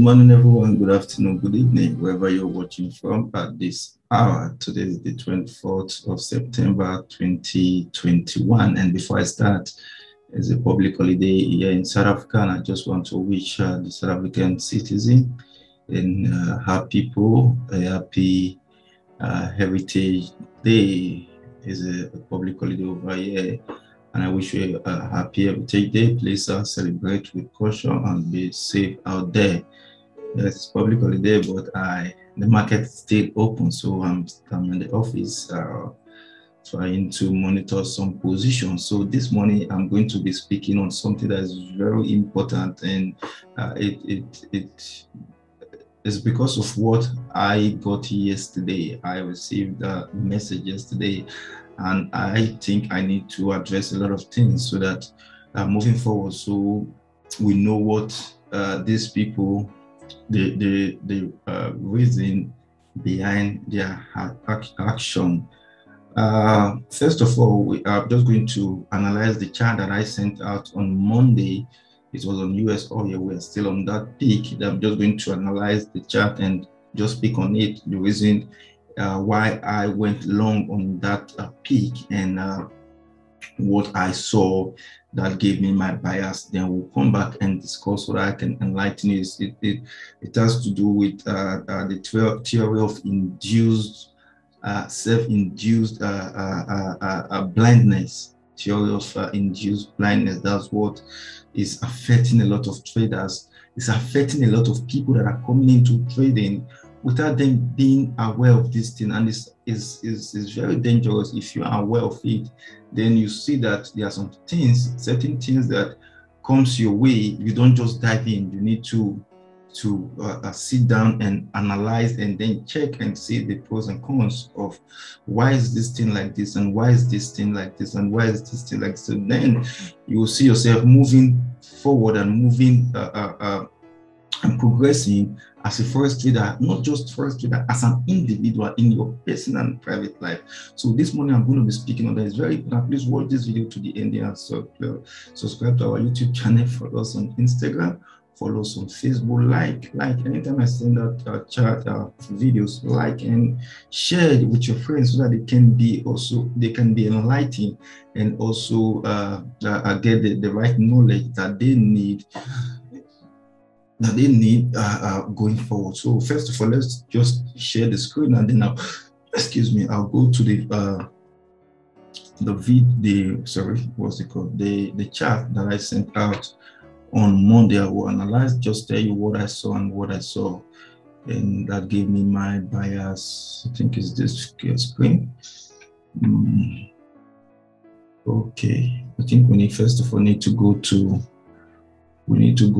morning, everyone. Good afternoon, good evening, wherever you're watching from at this hour. Today is the 24th of September, 2021. And before I start, it's a public holiday here in South Africa, and I just want to wish the South African citizen and her people a happy Heritage Day. Is a public holiday over here, and I wish you a happy Heritage Day. Please celebrate with caution and be safe out there. Yes, it's public holiday, but the market is still open, so I'm in the office trying to monitor some positions. So this morning I'm going to be speaking on something that is very important, and it's because of what I got yesterday. I received a message yesterday, and I think I need to address a lot of things so that moving forward, so we know what these people, the reason behind their action. First of all, we are just going to analyze the chart that I sent out on Monday. It was on US oil. We're still on that peak. I'm just going to analyze the chart and just speak on it, the reason why I went long on that peak, and what I saw that gave me my bias. Then we'll come back and discuss what I can enlighten you. It has to do with the theory of induced, self-induced blindness. Theory of induced blindness. That's what is affecting a lot of traders. It's affecting a lot of people that are coming into trading without them being aware of this thing, and it's very dangerous. If you are aware of it, then you see that there are some things, certain things that comes your way. You don't just dive in. You need to sit down and analyze, and then check and see the pros and cons of why is this thing like this, and why is this thing like this, and why is this thing like this. So then you will see yourself moving forward and moving and progressing as a forex trader, not just forex trader, as an individual in your personal and private life. So this morning I'm going to be speaking on that. It's very important. Please watch this video to the end and subscribe to our YouTube channel, follow us on Instagram, follow us on Facebook, like anytime I send out chat videos, like and share it with your friends so that they can be enlightened, and also get the right knowledge that they need going forward. So first of all, let's just share the screen, and then I'll go to the chart that I sent out on Monday. I will analyze, just tell you what I saw and what I saw, and that gave me my bias. I think is this screen. Okay, I think we need to go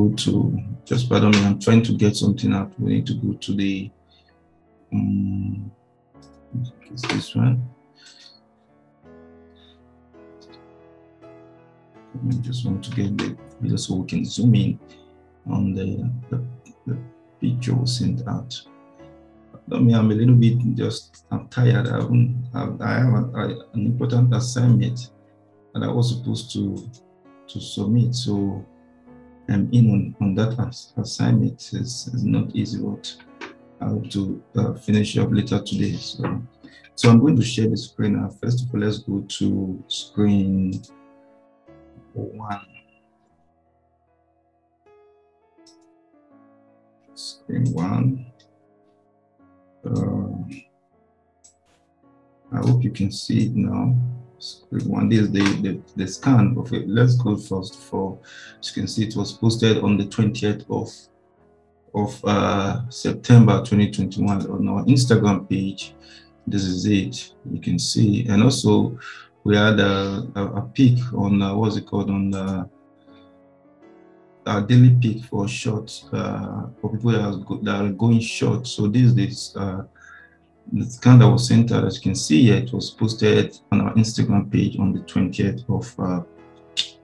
to, just pardon me, I'm trying to get something out. We need to go to the is this one. I just want to get the video so we can zoom in on the picture we sent out. I'm a little bit I'm tired. I have an important assignment that I was supposed to submit, so I'm in on that assignment. It's not easy, but I hope to finish up later today. So I'm going to share the screen now. First of all, let's go to screen 1. Screen 1. I hope you can see it now. Screen 1. This is the scan of it. Let's go first for. As you can see, it was posted on the 20th of September 2021 on our Instagram page. This is it. You can see, and also we had a peak on what's it called, on the daily peak for shorts for people that are going short. So this the scan that was sent out, as you can see here, it was posted on our Instagram page on the 20th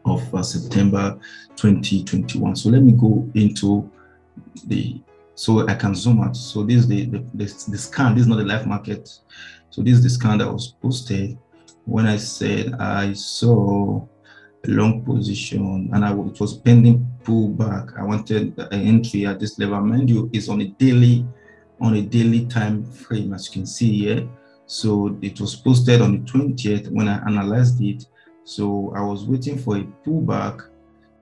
of September 2021. So let me go into so I can zoom out. So this is the scan. This is not the live market. So this is the scan that was posted when I said I saw long position, and it was pending pullback. I wanted an entry at this level. Mind you, it's on a daily time frame, as you can see here. So it was posted on the 20th when I analyzed it. So I was waiting for a pullback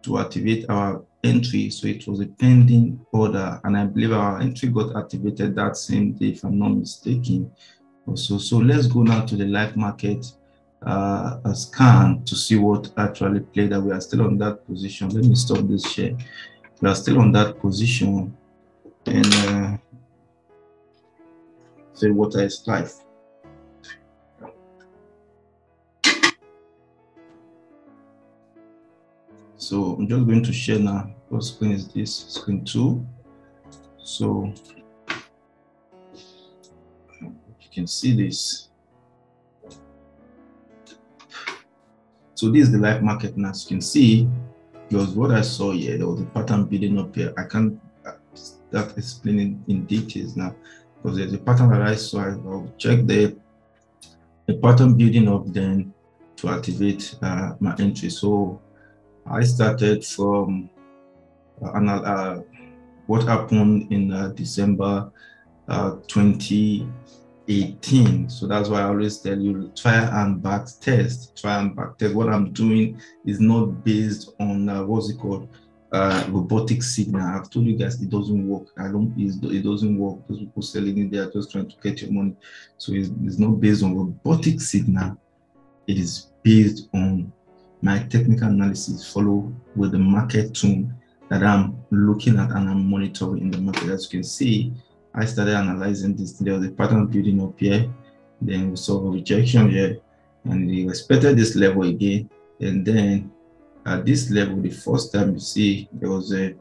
to activate our entry. So it was a pending order, and I believe our entry got activated that same day, if I'm not mistaken. Also, so let's go now to the live market scan to see what actually played out. We are still on that position. Let me stop this share. We are still on that position, and say what is live. So I'm just going to share now. What screen is this? Screen 2. So you can see this. So this is the live market now. As you can see, because what I saw here, there was a pattern building up here. I can't start explaining in details now, because there's a pattern that I saw. I'll check the pattern building up then to activate my entry. So I started from what happened in December 2018. So that's why I always tell you, try and back test. What I'm doing is not based on what's it called, robotic signal. I've told you guys it doesn't work. It doesn't work. Those people selling it, they are just trying to get your money. So it's not based on robotic signal. It is based on my technical analysis, follow with the market tune that I'm looking at and I'm monitoring in the market. As you can see, I started analyzing this. There was a pattern building up here. Then we saw a rejection here, and we respected this level again. And then at this level, the first time you see there was a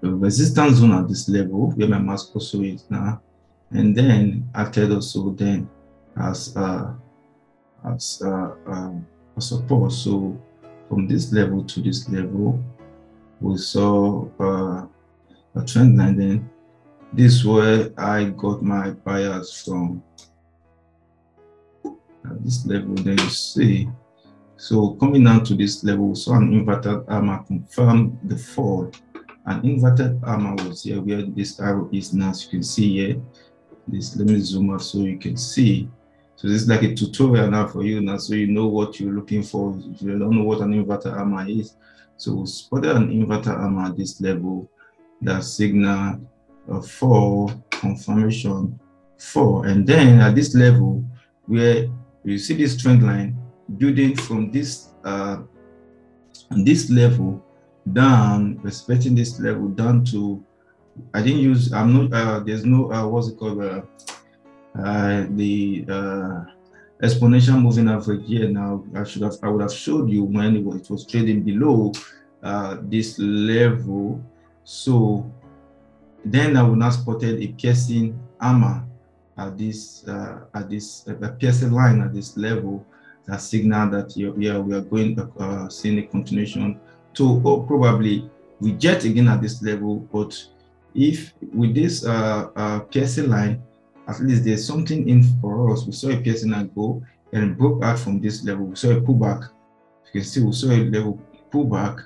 resistance zone at this level where my mask also is now, and then acted also then as support. So from this level to this level, we saw a trend line. Then this is where I got my buyers from. At this level, then you see. So coming down to this level, we saw an inverted armor confirm the fall. An inverted armor was here where this arrow is now. As you can see here, let me zoom out so you can see. So this is like a tutorial now for you now, so you know what you're looking for. If you don't know what an inverted armor is, so we spotted an inverted armor at this level that signal for confirmation 4, and then at this level where you see this trend line building from this level down, respecting this level down to, there's no what's it called, the exponential moving average here. Now I would have showed you when it was trading below this level. So then I would not spotted a piercing armor at this piercing line at this level, that signal that we are going seeing a continuation to probably reject again at this level. But if with this piercing line, at least there's something in for us. We saw a piercing line go and broke out from this level. We saw a pullback. You can see we saw a level pullback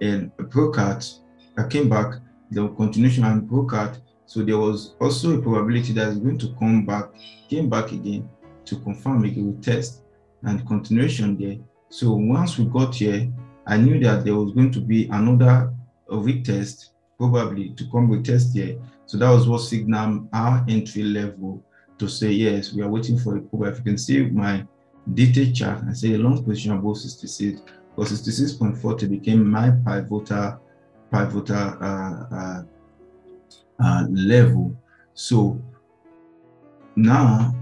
and broke out. I came back, the continuation and broke out. So there was also a probability that it's going to come back, came back again to confirm again, test and continuation there. So once we got here, I knew that there was going to be another retest, probably to come retest here. So that was what signaled our entry level to say, yes, we are waiting for a pullback. If you can see my detailed chart, I say a long position above 66, because 66.40 became my pivotal level. So now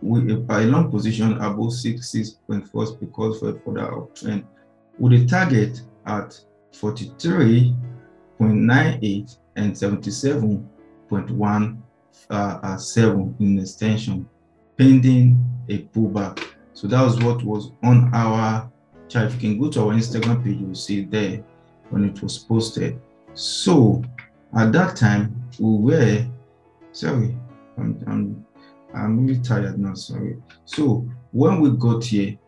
we a long position above 66.4 because for a further uptrend with a target at 43.98 and 77.17 in extension, pending a pullback. So that was what was on our chart. If you can go to our Instagram page, you'll see there when it was posted. So at that time we were I'm really tired now, sorry. So when we got here,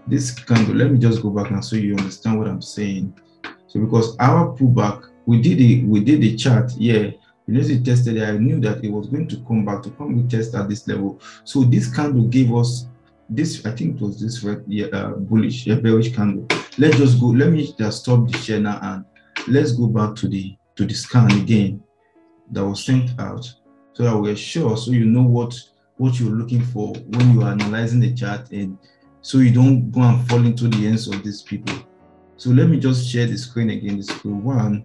this candle, let me just go back and so you understand what I'm saying. So because our pullback, we did the chart here. You know, it tested it. I knew that it was going to come back to come test at this level. So this candle gave us this, I think it was this red, bullish, bearish candle. Let's just go. Let me just stop the share now and let's go back to the scan again that was sent out, so that we're sure, so you know what you're looking for when you are analyzing the chart, and so you don't go and fall into the hands of these people. So let me just share the screen again, the screen one,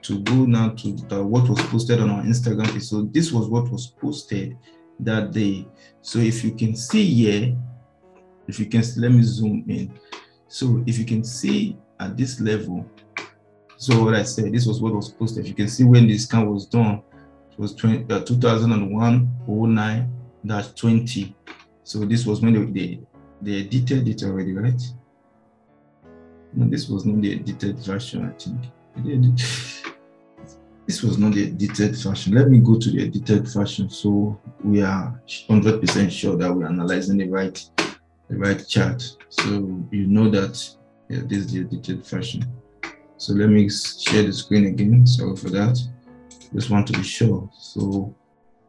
to go now to what was posted on our Instagram page. So this was what was posted that day. So if you can see here, if you can, let me zoom in. So if you can see at this level, so what I said, this was what was posted. If you can see when this scan was done, it was 2001-09-20. So this was when they edited it already, right? No, this was not the edited version, I think. This was not the edited version. Let me go to the edited version, so we are 100% sure that we're analyzing the right chart. So you know that this is the edited version. So let me share the screen again. Sorry for that. Just want to be sure, so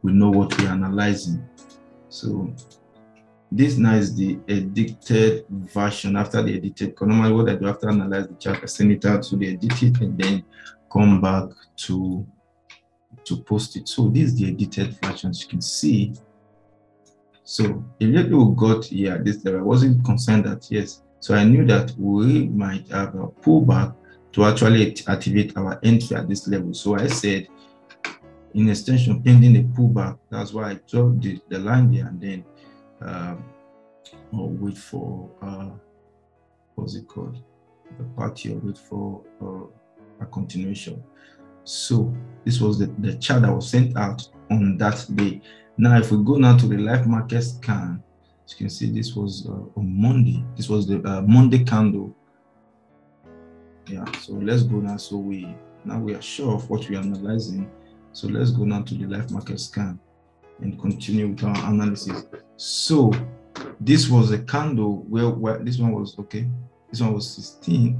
we know what we're analyzing. So this now is the edited version after the edited. Normally, what I do after analyze the chart, I send it out to the edited and then come back to post it. So this is the edited version, as you can see. So immediately we got here at this level, I wasn't concerned that yes. So I knew that we might have a pullback to actually activate our entry at this level. So I said, in extension, pending the pullback. That's why I dropped the line there, and then wait for what's it called, the party, or wait for a continuation. So this was the chart that was sent out on that day. Now if we go now to the live market scan, as you can see, this was on Monday. This was the Monday candle. Yeah, so let's go now. So we are sure of what we are analyzing. So let's go now to the live market scan and continue with our analysis. So this was a candle where this one was okay. This one was 16.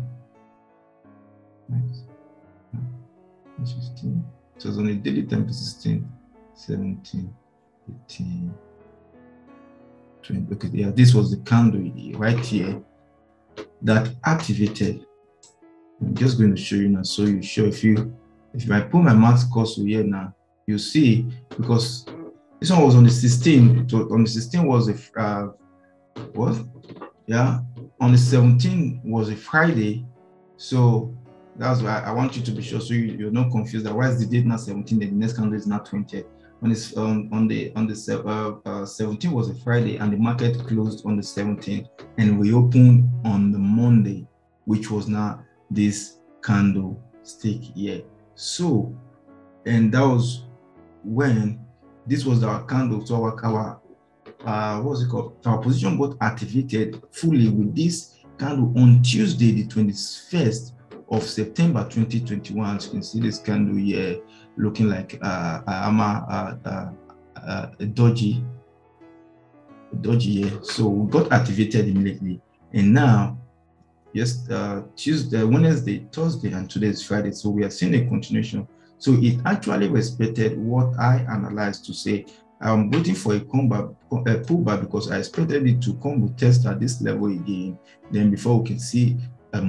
Nice. 15. So it was on a daily time to 16, 17, 18, 20. Okay, yeah, this was the candle right here that activated. I'm just going to show you now, so you show if I put my mouse cursor here now, you see, because this one was on the 16th. On the 16th was on the 17th was a Friday. So that's why I want you to be sure, so you're not confused that why is the date not 17 and the next candle is not 20th. On this on the 17th was a Friday, and the market closed on the 17th, and we opened on the Monday, which was now this candlestick here. So, and that was when this was our candle. So our what's it called? Our position got activated fully with this candle on Tuesday, the 21st of September 2021. As you can see this candle here looking like a dodgy here. So we got activated immediately, and now yes, Tuesday, Wednesday, Thursday, and today is Friday. So we are seeing a continuation. So it actually respected what I analyzed to say. I'm waiting for a pullback because I expected it to come with test at this level again. Then before we can see a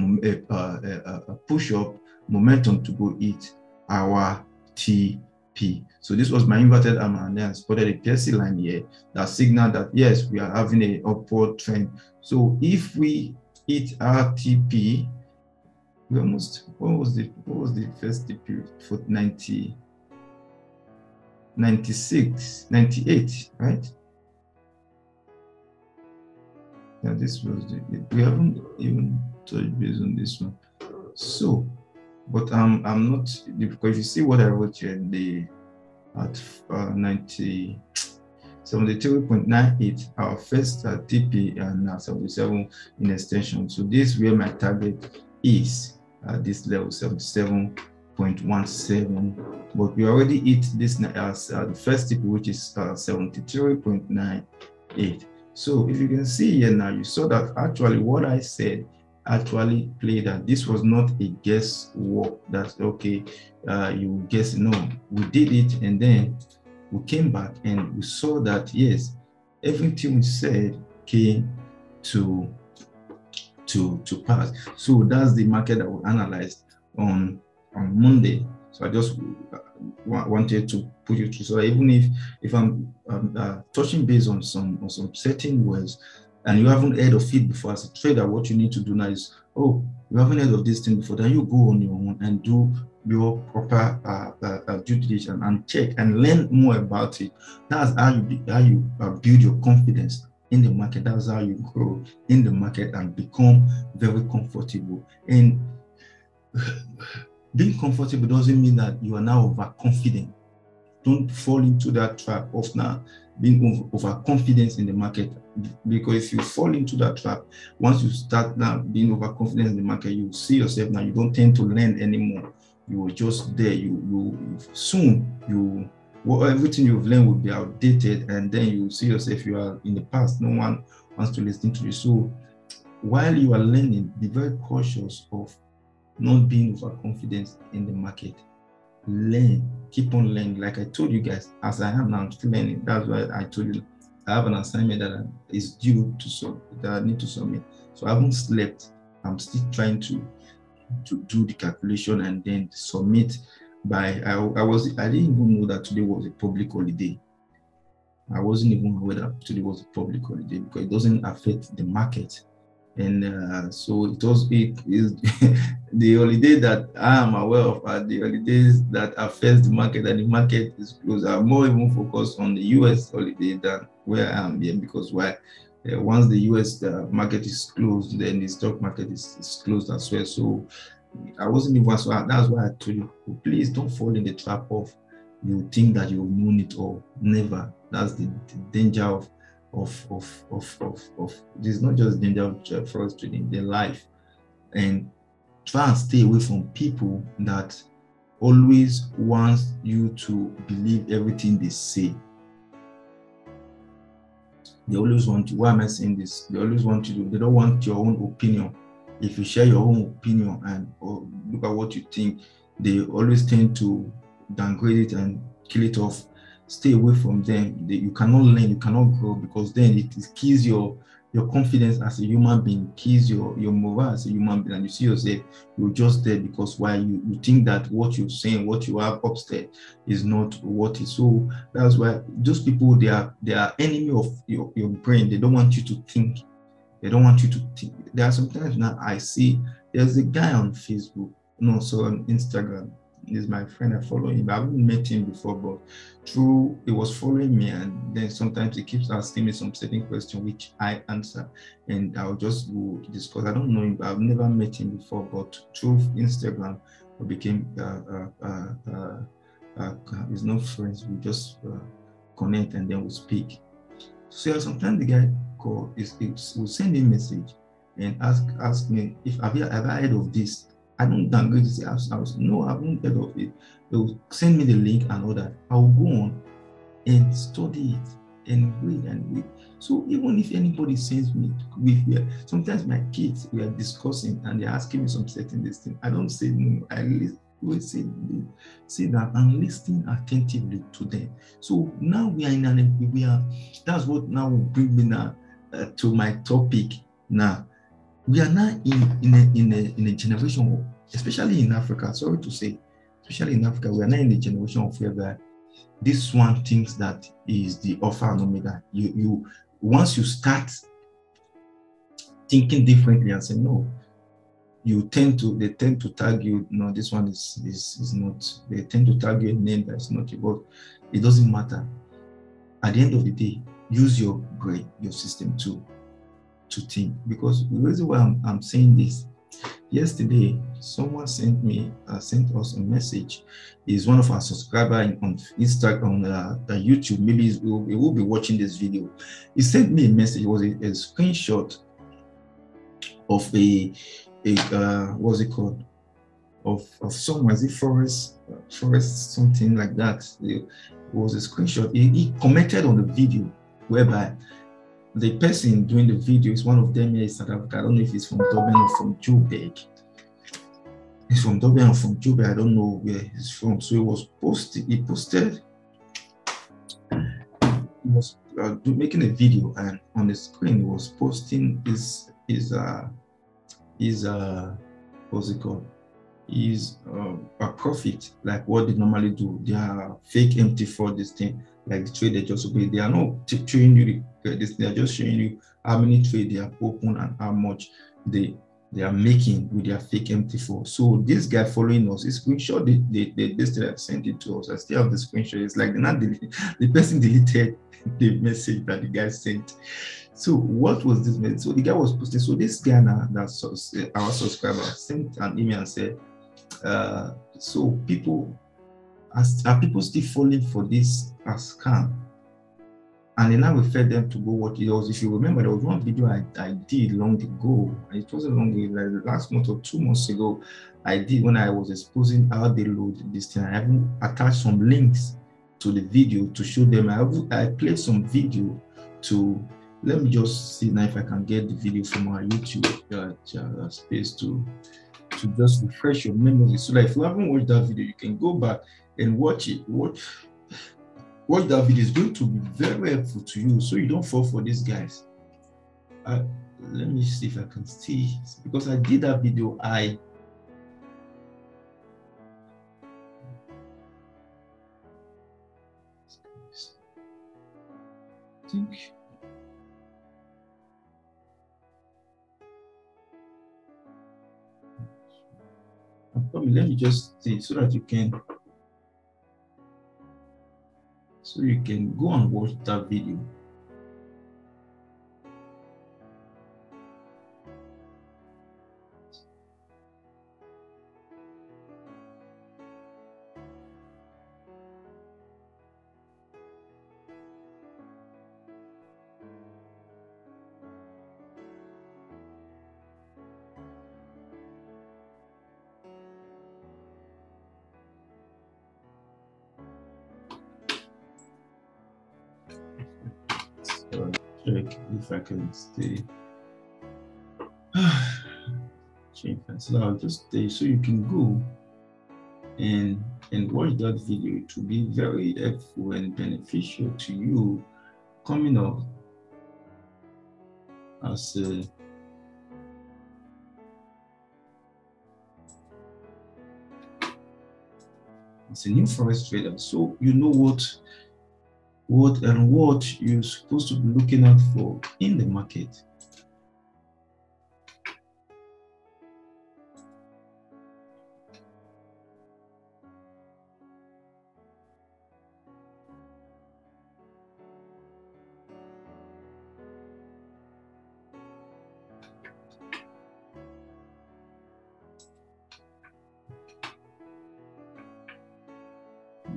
push up momentum to go hit our TP. So this was my inverted hammer, and then I spotted a PSC line here that signaled that yes, we are having an upward trend. So if we hit our TP, we almost, what was the first TP for 90, 96, 98, right? Yeah, this was we haven't even touched base on this one. So, but I'm not, because if you see what I wrote here, at 73.98, our first TP, and 77 in extension. So this is where my target is at this level, 77.98. 0.17, but we already hit this as the first tip, which is 73.98. So if you can see here now, you saw that actually what I said actually played, that this was not a guesswork. That's okay, you guess. No, we did it, and then we came back and we saw that yes, everything we said came to pass. So that's the market that we analyzed on Monday. So I just wanted to put you through. So even if I'm touching base on some certain words, and you haven't heard of it before as a trader, what you need to do now is, oh, you haven't heard of this thing before, then you go on your own and do your proper due diligence and check and learn more about it. That's how you build your confidence in the market. That's how you grow in the market and become very comfortable. And being comfortable doesn't mean that you are now overconfident. Don't fall into that trap of now being overconfident in the market, because if you fall into that trap, once you start now being overconfident in the market, you see yourself now, you don't tend to learn anymore. You are just there. Everything you've learned will be outdated, and then you see yourself, you are in the past. No one wants to listen to you. So while you are learning, be very cautious of not being overconfident in the market. Learn, keep on learning. Like I told you guys, as I am now, I'm still learning. That's why I told you I have an assignment that is due to that I need to submit. So I haven't slept. I'm still trying to do the calculation and then submit by. I didn't even know that today was a public holiday. I wasn't even aware that today was a public holiday because it doesn't affect the market. And so it is the holiday that I am aware of are the holidays that affect the market, and the market is closed. I'm more even focused on the US holiday than where I am here, because once the US market is closed, then the stock market is closed as well. So I wasn't even, so that's why I told you, please don't fall in the trap of you think that you've known it all. Never. That's the danger of this is not just danger of forex trading, the life. And try and stay away from people that always want you to believe everything they say. They always want you. Why am I saying this? They always want you to. They don't want your own opinion. If you share your own opinion and look at what you think, they always tend to downgrade it and kill it off. Stay away from them. You cannot learn, you cannot grow, because then it kills your confidence as a human being, kills your morale as a human being, and you see yourself, you're just there because why you think that what you're saying, what you have upstairs is not what is. So that's why those people, they are enemy of your brain. They don't want you to think. They don't want you to think. There are sometimes now I see there's a guy on Facebook, on Instagram. He's my friend, I follow him. I haven't met him before, but he was following me, and then sometimes he keeps asking me some certain question which I answer, and I'll just go discuss. I don't know him, I've never met him before, but through Instagram we became he's not friends. We just connect and then we speak. So sometimes the guy will send me a message and ask me if have I heard of this. I don't downgrade this house. No, I haven't heard of it. They will send me the link and all that. I will go on and study it and read. So even if anybody sends me, sometimes my kids, we are discussing and they're asking me some certain thing. I don't say no. I will say that I'm listening attentively to them. So now that's what now will bring me now to my topic now. We are now in a generation, especially in Africa, sorry to say, especially in Africa, we are now in the generation of where this one thinks that is the alpha and omega. You once you start thinking differently and say no, they tend to tag you. No, this one is not. They tend to tag you a name that's not your, but it doesn't matter. At the end of the day, use your brain, your system to think. Because the reason why I'm saying this, yesterday someone sent us a message. Is one of our subscribers on Instagram, on YouTube. Maybe he will be watching this video. He sent me a message. It was a screenshot of a what's it called? of someone, is it Forest, something like that. It was a screenshot. He commented on the video whereby the person doing the video is one of them here in South Africa. I don't know if it's from Durban or from Joburg. He's from Durban or from Joburg. I don't know where he's from. So he posted, he was making a video, and on the screen he was posting his what's it called? Is a profit, like what they normally do. They are fake MT4 this thing, like the trade they just open. They are not showing you this, they are just showing you how many trade they have opened and how much they are making with their fake MT4. So this guy following us, he screenshot this thing, sent it to us. I still have the screenshot. It's like the person deleted the message that the guy sent. So what was this message? So the guy was posting. So this guy now, that's our subscriber, sent an email and said, so people are people still falling for this scam? And then now we fed them to go watch it. Was, if you remember, there was one video I did long ago. It wasn't long ago, like last month or 2 months ago. I did when I was exposing how they load this thing. I even attached some links to the video to show them. I played some video to. Let me just see now if I can get the video from our YouTube space to just refresh your memory. So like if you haven't watched that video, you can go back and watch it. Watch that video. Is going to be very helpful to you, so you don't fall for these guys. Let me see if I can see, because I did that video. I think. Let me just see so that you can go and watch that video. Check if I can stay. So I'll just stay, so you can go and watch that video. It will be very helpful and beneficial to you coming up as a new forex trader. So you know what you're supposed to be looking out for in the market.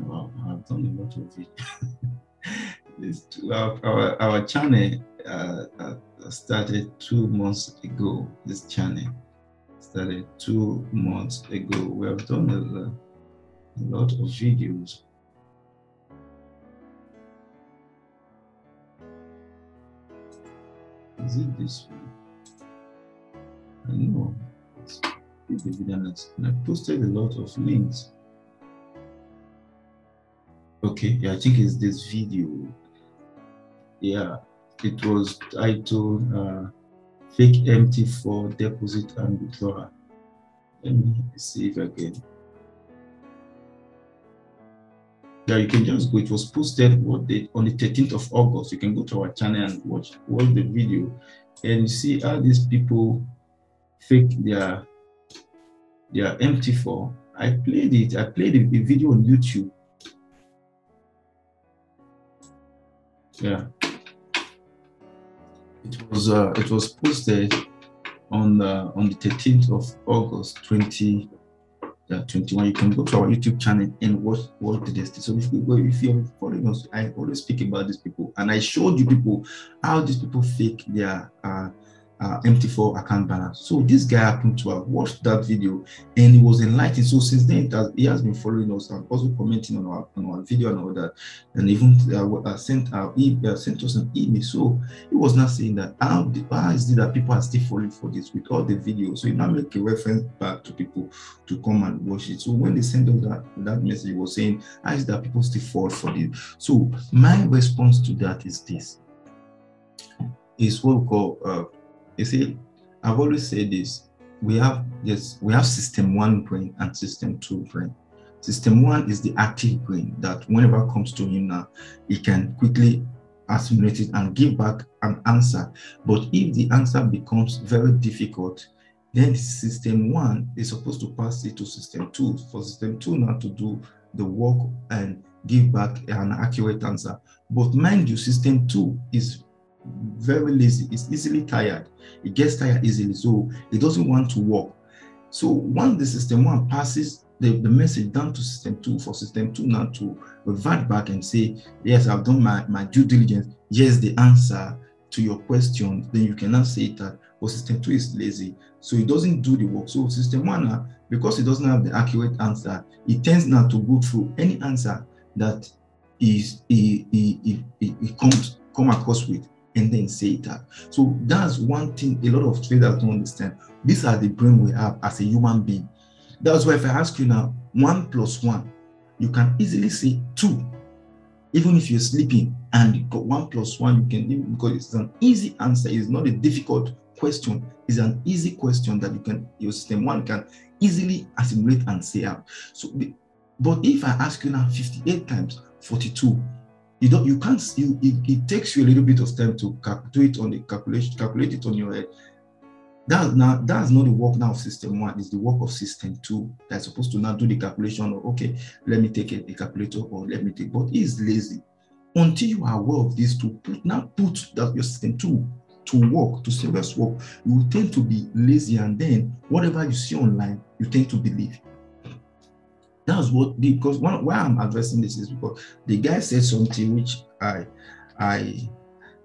Wow, I've done a lot of it. Our channel started 2 months ago. This channel started 2 months ago. We have done a lot of videos. Is it this one? I know. The video, and I posted a lot of links. Okay, yeah, I think it's this video. Yeah, it was titled Fake MT4 Deposit and Withdrawal. Let me see if I can. Yeah, you can just go. It was posted on the 13th of August. You can go to our channel and watch the video, and you see how these people fake their MT4. I played it. I played the video on YouTube. Yeah, it was posted on the 13th of August 2021. You can go to our YouTube channel and watch the test. So if you're following us, I always speak about these people, and I showed you people how these people fake their MT4 account balance. So this guy happened to have watched that video and he was enlightened. So since then, he has been following us and also commenting on our video and all that, and even sent us an email. So he was not saying that how is it that people are still falling for this with all the videos? So he now make a reference back to people to come and watch it. So when they sent us that message, he was saying, how is it that people still fall for this? So my response to that is this. Is what we call you see, I've always said this. We have system 1 brain and system 2 brain. System 1 is the active brain that whenever it comes to him now, he can quickly assimilate it and give back an answer. But if the answer becomes very difficult, then system 1 is supposed to pass it to system 2 for system 2 now to do the work and give back an accurate answer. But mind you, system 2 is very lazy. It's easily tired. It gets tired easily, so it doesn't want to work. So once the system 1 passes the message down to system 2, for system 2 now to revert back and say, yes, I've done my due diligence, yes, the answer to your question, then you cannot say that. But system 2 is lazy, so it doesn't do the work. So system 1 now, because it doesn't have the accurate answer, it tends now to go through any answer that it come across with, and then say that. So that's one thing a lot of traders don't understand. These are the brain we have as a human being. That's why if I ask you now, 1 + 1, you can easily say 2. Even if you're sleeping and you got 1 + 1, you can, because it's an easy answer. It's not a difficult question. It's an easy question that your system 1 can easily assimilate and say out. So, but if I ask you now 58 times 42, it takes you a little bit of time to calculate it on your head. That's not the work now of system 1. It's the work of system 2 that's supposed to now do the calculation of, okay, let me take a calculator, or let me take, but it's lazy. Until you are aware of these two, put that your system 2 to work, to serious work, you will tend to be lazy, and then whatever you see online, you tend to believe. That's what, because why I'm addressing this is because the guy said something which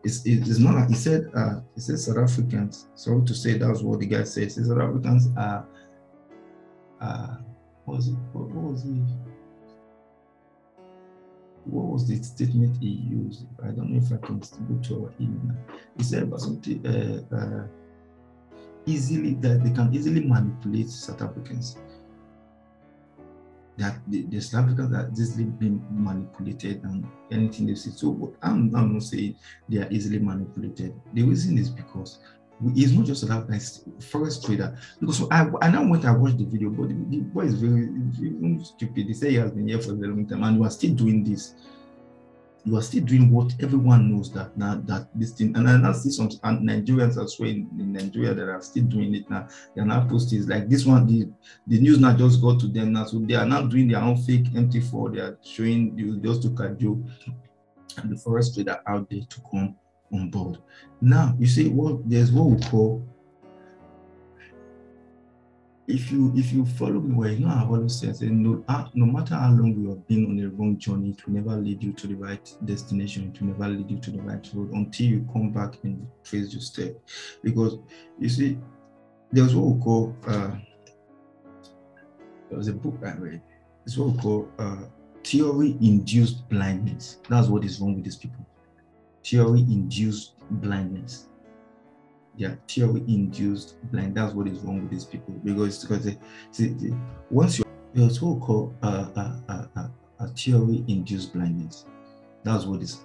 it's not like he said South Africans. Sorry to say, that's what the guy said. South Africans are what was the statement he used? I don't know if I can go to our email now. He said about something easily, that they can easily manipulate South Africans. That the South Africans are easily being manipulated and anything they see. So but I'm not saying they are easily manipulated. The reason is because it's not just a nice forex trader. Because I now went and watched the video, but the boy is very stupid. He said he has been here for a very long time, and you are still doing this. You are still doing what everyone knows that now, that this thing, and I now see some Nigerians as well in Nigeria that are still doing it now. They are now posting like this one. The news now just got to them now, so they are now doing their own fake MT4. They are showing you just to cajole and the forex trader out there to come on board. Now you see there's what we call, if you follow me well, you know I've always said no matter how long you have been on a wrong journey, it will never lead you to the right destination. It will never lead you to the right road until you come back and trace your step. Because you see, there's what we call there was a book I read. It's what we call theory-induced blindness. That's what is wrong with these people. Theory-induced blindness. Yeah, theory-induced blind. That's what is wrong with these people, because once there's what we call a theory-induced blindness. That's what is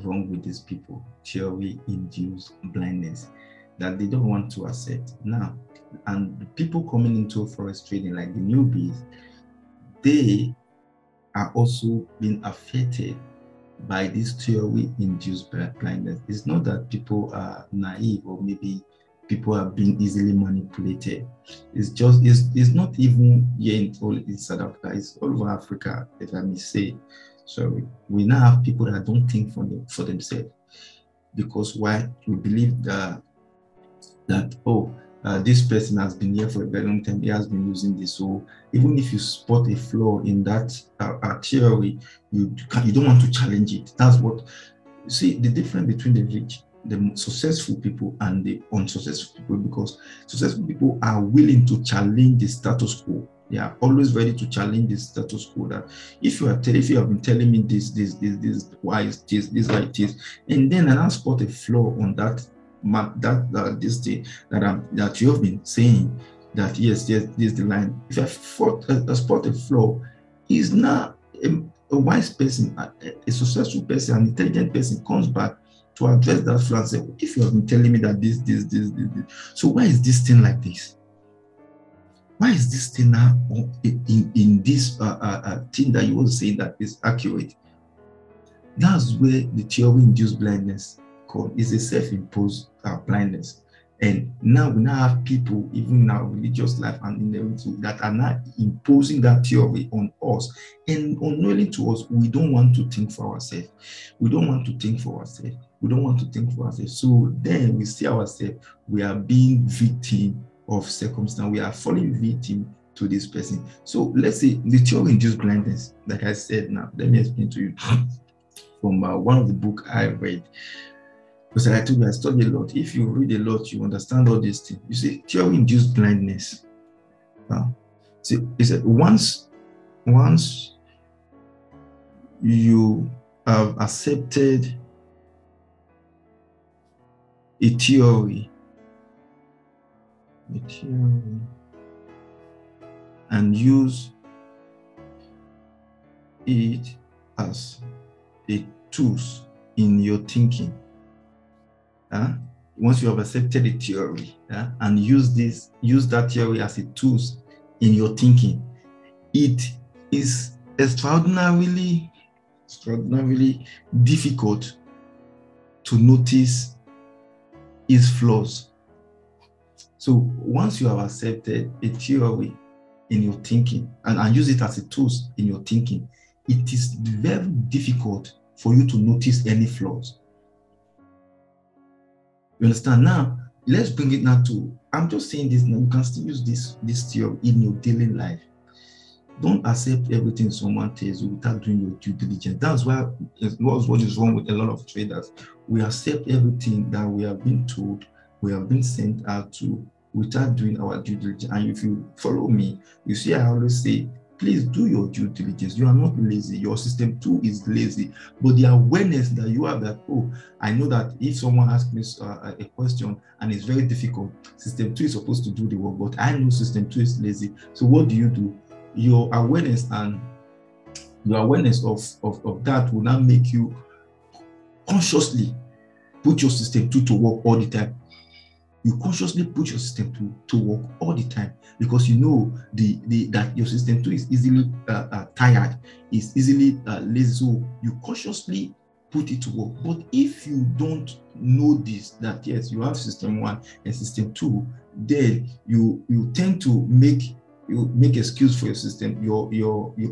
wrong with these people. Theory-induced blindness that they don't want to accept now. And the people coming into forex trading, like the newbies, they are also being affected by this theory-induced blindness. It's not that people are naive or maybe people are being easily manipulated. It's not even here in South Africa. It's all over Africa, if I may say. So we now have people that don't think for themselves, because why? We believe that this person has been here for a very long time. He has been using this. So even if you spot a flaw in that theory, you don't want to challenge it. That's what you see. The difference between the rich the successful people and the unsuccessful people, because successful people are willing to challenge the status quo. They are always ready to challenge the status quo. That if you have been telling me this, why is this like this, and then I now spot a flaw on this thing that you have been saying, that yes, this is the line. If I spot a flaw, is now a wise person, a successful person, an intelligent person comes back to address that flaw and say, if you have been telling me that this, so why is this thing like this? Why is this thing now in this thing that you want to say that is accurate? That's where the theory-induced blindness is a self-imposed blindness. And now we now have people, even in our religious life and in everything, that are now imposing that theory on us. And unknowingly to us, we don't want to think for ourselves. We don't want to think for ourselves. We don't want to think for ourselves. So then we see ourselves, we are being victim of circumstance. We are falling victim to this person. So let's say the theory-induced blindness, like I said now, let me explain to you from one of the books I read. Because I told you, I study a lot. If you read a lot, you understand all these things. You see, theory-induced blindness. See, he said, once you have accepted a theory, and use it as a tool in your thinking. Once you have accepted a theory and use that theory as a tool in your thinking, it is extraordinarily difficult to notice its flaws. So once you have accepted a theory in your thinking and use it as a tool in your thinking, it is very difficult for you to notice any flaws. You understand? Now, let's bring it now to, I'm just saying this now, you can still use this theory in your daily life. Don't accept everything someone tells you without doing your due diligence. That's what is wrong with a lot of traders. We accept everything that we have been told, we have been sent out to, without doing our due diligence. And if you follow me, you see, I always say, please do your due diligence. You are not lazy. Your system 2 is lazy. But the awareness that you have that, oh, I know that if someone asks me a question and it's very difficult, system 2 is supposed to do the work, but I know system 2 is lazy. So what do? Your awareness of that will now make you consciously put your system 2 to work all the time. You consciously put your system to work all the time, because you know that your system 2 is easily tired, is easily lazy. So you consciously put it to work. But if you don't know this, that yes, you have system 1 and system 2, then you tend to make excuse for your system, your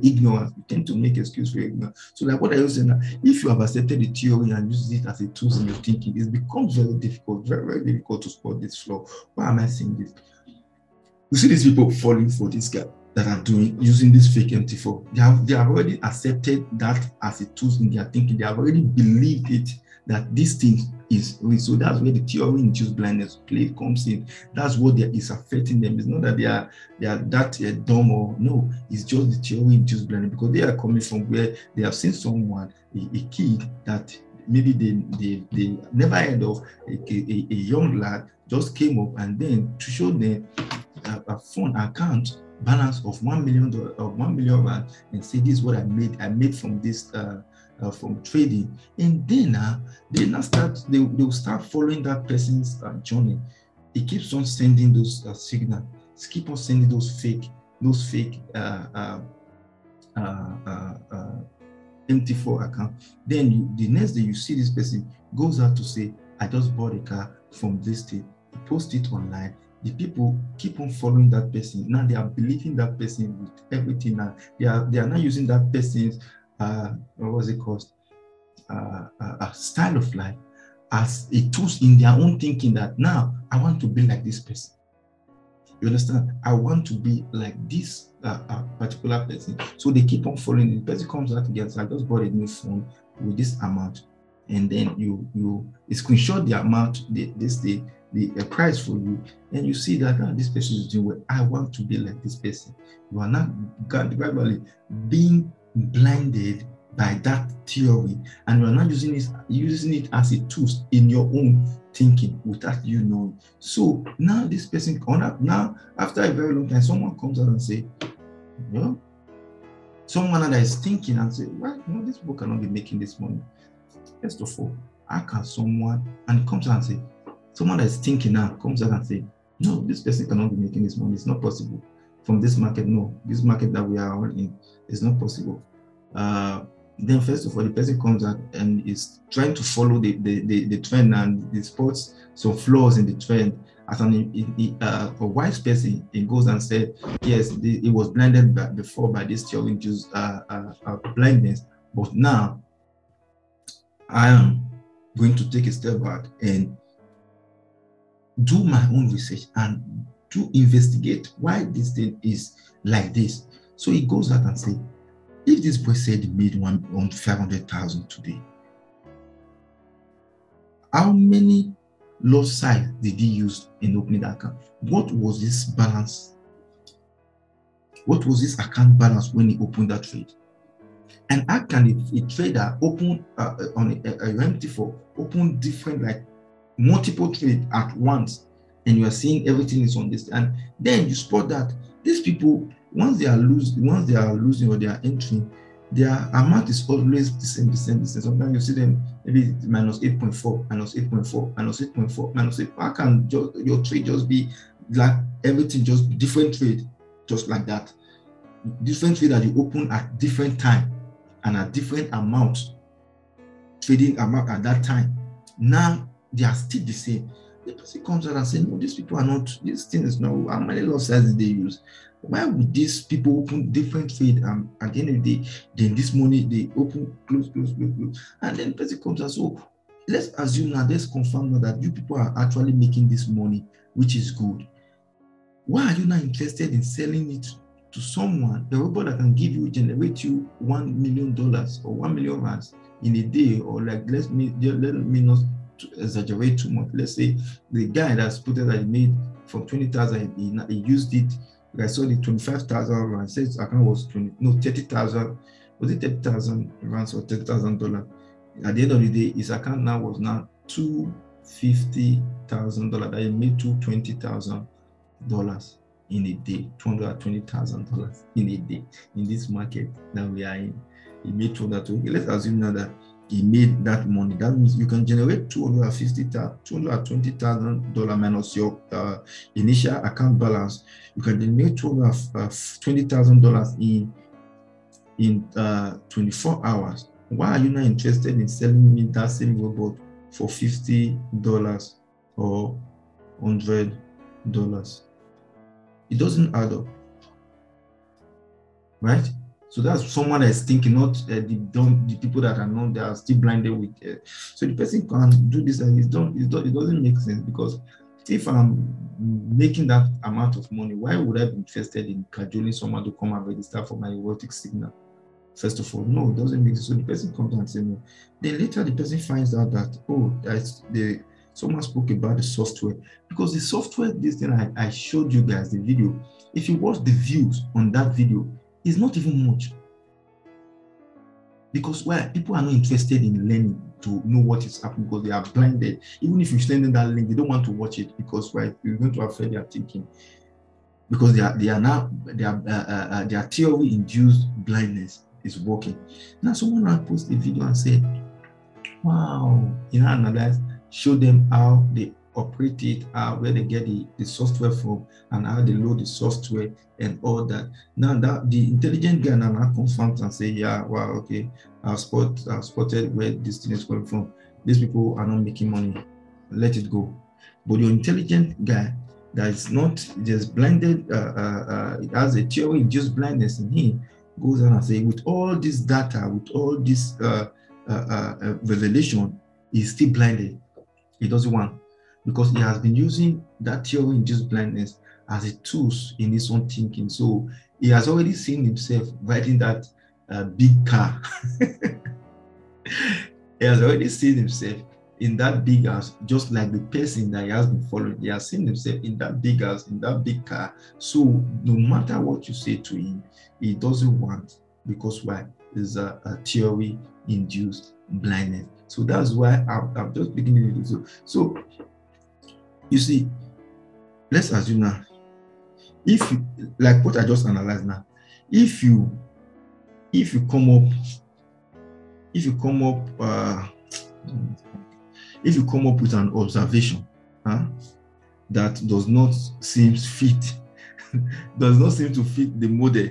ignorance. You tend to make excuse for your ignorance. So like what I was saying, if you have accepted the theory and use it as a tool in your thinking, it becomes very difficult, very, very difficult to spot this flaw. Why am I saying this? You see these people falling for this guy that are using this fake MT4. They have already accepted that as a tool in their thinking. They have already believed it, that this thing is real. So that's where the theory-induced blindness comes in. That's what is affecting them. It's not that they are that dumb, or no. It's just the theory-induced blindness, because they are coming from where they have seen someone, a kid that maybe they never heard of, a young lad just came up, and then to show them a phone account balance of $1 million rand, and say, this is what I made from this from trading. And then they will start following that person's journey. He keeps on sending those signals, keep on sending those fake MT4 account. Then the next day you see this person goes out to say, I just bought a car from this thing. He posts it online. The people keep on following that person. Now they are believing that person with everything. Now they are not using that person's what was it called? A style of life as a tool in their own thinking, that now I want to be like this person. You understand? I want to be like this particular person. So they keep on following. The person comes out again. So I just bought a new phone with this amount. and then you screenshot the amount, the price for you, and you see that this person is doing well. I want to be like this person. You are not gradually being blinded by that theory, and you are not using it as a tool in your own thinking without you knowing. So now this person, now after a very long time, someone comes out and say, well, someone that is thinking and say, well, this people cannot be making this money. First of all, how can someone, and comes out and say, someone that is thinking now comes out and say, no, this person cannot be making this money. It's not possible. From this market, no, this market that we are all in is not possible. Then first of all, the person comes out and is trying to follow the trend and spots some flaws in the trend. As a wise person, it goes and said, yes, it was blinded before by this theory-induced blindness, but now I am going to take a step back and do my own research and to investigate why this thing is like this. So he goes out and says, if this boy said he made 500,000 today, how many lot size did he use in opening that account? What was this balance? What was his account balance when he opened that trade? And how can a trader open on a MT4 open different, like multiple trades at once, and you are seeing everything is on this, and then you spot that these people, once they are losing or they are entering, their amount is always the same. Sometimes you see them maybe minus 8.4, minus 8.4, minus 8.4, minus 8. How can your trade just be like everything, just different trade, just like that? Different trade that you open at different time and at different amount, trading amount at that time. Now they are still the same. The person comes out and says, no, these people are not, this thing is not, how many lot sizes they use? Why would these people open different trade at the end of the day, then this money they open, close. And then the person comes out, so let's assume now, let's confirm now that you people are actually making this money, which is good. Why are you not interested in selling it to someone, the robot that can generate you $1 million or 1 million rands in a day, or like, let me not exaggerate too much. Let's say the guy that's put it that he made from 20,000, he used it. I saw the 25,000 rands. Says account was 30,000. Was it 30,000 rands or $30,000? At the end of the day, his account now was $250,000. That he made $220,000 in a day. $220,000 in a day in this market that we are in. He made $220,000. Let's assume now that he made that money. That means you can generate $220,000 minus your initial account balance. You can generate $220,000 in 24 hours. Why are you not interested in selling me that same robot for $50 or $100? It doesn't add up, right? So that's someone that is thinking, not the people that are not, they are still blinded with. So the person can do this, and it doesn't make sense, because if I'm making that amount of money, why would I be interested in cajoling someone to come and register for my erotic signal? First of all, no, it doesn't make sense. So the person comes and says no. Then later the person finds out that, oh, someone spoke about the software, because the software, this thing I showed you guys the video. If you watch the views on that video, it's not even much, because people are not interested in learning to know what is happening, because they are blinded. Even if you send them that link, they don't want to watch it, because you're going to affect their thinking, because their theory-induced blindness is working. Now someone will post a video and say, wow, analyze, show them how they operate it, where they get the software from, and how they load the software and all that. Now that the intelligent guy now confirms and say, yeah, wow, okay, I've spotted where this thing is coming from. These people are not making money. Let it go. But your intelligent guy that is not just blinded, has a theory-induced blindness in him, goes on and say, with all this data, with all this revelation, he's still blinded. He doesn't want, because he has been using that theory-induced blindness as a tool in his own thinking. So he has already seen himself riding that big car He has already seen himself in that big house, just like the person that he has been following. He has seen himself in that big house, in that big car. So no matter what you say to him, he doesn't want, because why? It's a theory-induced blindness. So that's why I'm just beginning to do so. You see, let's assume now, if you, like what I just analyzed now, if you come up with an observation that does not seem to fit the model,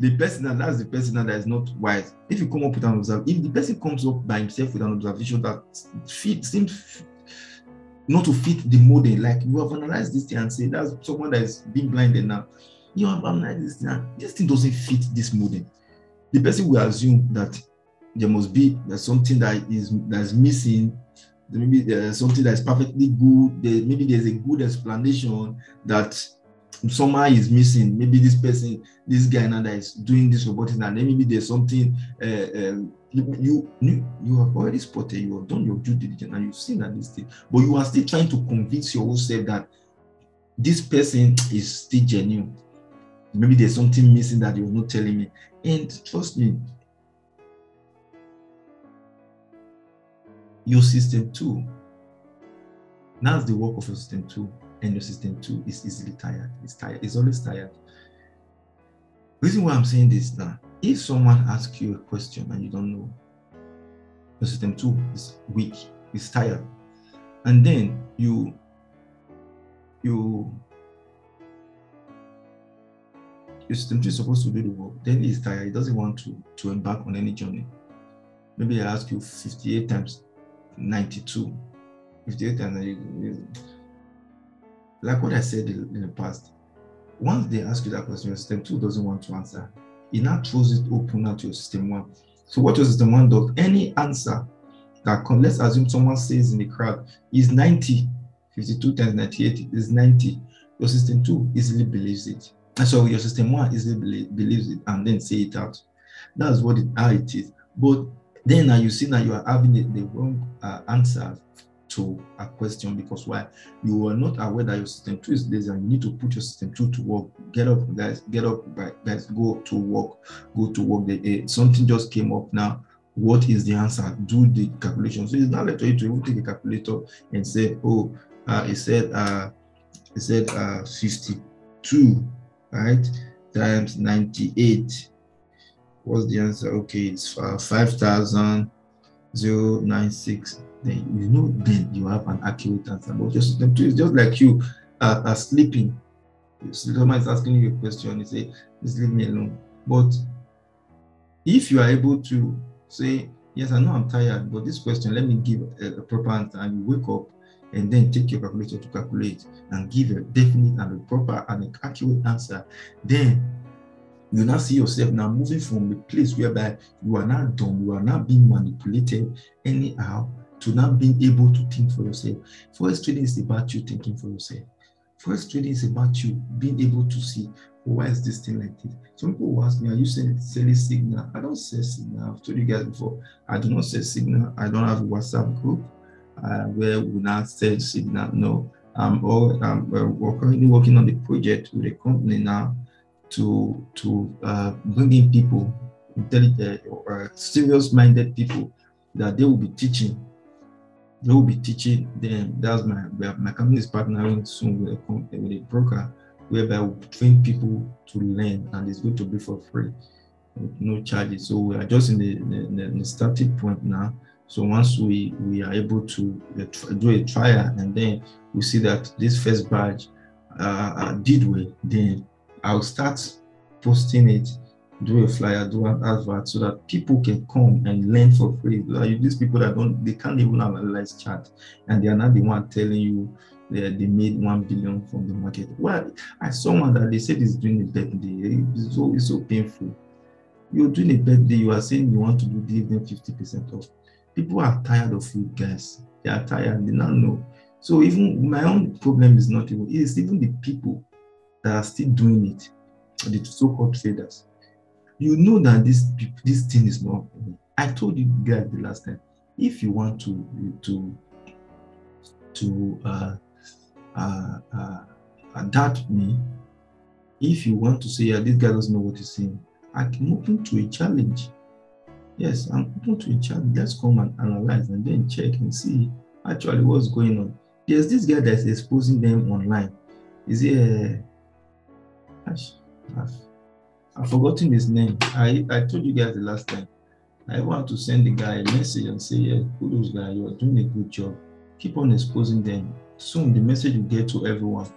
the person, and that's the person that is not wise. If you come up with an observation, if the person comes up by himself with an observation that seems not to fit the model, like you have analyzed this thing and say that's someone that is being blinded now, you have analyzed this thing and this thing doesn't fit this model, the person will assume that there's something that's missing. Maybe there's something that's perfectly good. Maybe there's a good explanation that somehow is missing. Maybe this guy now that is doing this robotics, and then maybe there's something you have already spotted. You have done your due diligence and you've seen that this thing, but you are still trying to convince yourself that this person is still genuine. Maybe there's something missing that you're not telling me. And trust me, your system 2, that's the work of your system 2, and your system 2 is easily tired. It's always tired. The reason why I'm saying this now, if someone asks you a question and you don't know, your system 2 is weak, it's tired, and then your system 2 is supposed to do the work, then he's tired, he doesn't want to embark on any journey. Maybe I ask you 58 times 92, 58 times, like what I said in the past, once they ask you that question, your system 2 doesn't want to answer. It now throws it open out to your system 1. So what your system 1 does, any answer that comes, let's assume someone says in the crowd is 90, 52 times 98 is 90. Your system 2 easily believes it. And so your system 1 easily believes it and then say it out. That's how it is. But then now you see that you are having the wrong answer to a question, because why? You are not aware that your system 2 is lazy and you need to put your system 2 to work. Get up, guys, guys, go to work. Something just came up now. What is the answer? Do the calculation. So it's not like you to even take a calculator and say, oh, it said 52, right, times 98. What's the answer? Okay, it's 5,096. Then then you have an accurate answer. But your system 2 is just like you are sleeping. Someone is asking you a question, you say, just leave me alone. But if you are able to say, yes, I know I'm tired, but this question, let me give a proper answer, and you wake up and then take your calculator to calculate and give a definite and a proper and an accurate answer, then you now see yourself now moving from the place whereby you are now dumb, you are now being manipulated anyhow, to now being able to think for yourself. Forex trading is about you thinking for yourself. Forex trading is about you being able to see, why is this thing like this? Some people will ask me, are you selling Signal? I don't sell Signal. I've told you guys before, I do not sell Signal. I don't have a WhatsApp group where we now sell Signal. No, we're currently working on the project with a company now to bring in people, intelligent or serious-minded people that they will be teaching. They will be teaching them. That's my company is partnering soon with a broker whereby we train people to learn, and it's going to be for free with no charges. So we are just in the starting point now. So once we are able to do a trial, and then we see that this first batch did well, then I'll start posting it, do a flyer, do an advert, so that people can come and learn for free. Like these people that they can't even analyze chart, and they are not the one telling you they made 1 billion from the market. Well, I saw one that they said is doing a birthday. It's so painful. You're doing a birthday, you are saying you want to give them 50% off. People are tired of you guys. They are tired, they don't know. So even my own problem is not even, it's even the people that are still doing it, the so-called traders. You know that this thing is not. I told you guys the last time, if you want to adapt me, if you want to say, yeah, this guy doesn't know what he's saying, I'm open to a challenge. Yes, I'm open to a challenge. Let's come and analyze and then check and see actually what's going on. There's this guy that's exposing them online. Is he I've forgotten his name. I told you guys the last time. I want to send the guy a message and say, yeah, kudos guy, you are doing a good job. Keep on exposing them. Soon the message will get to everyone.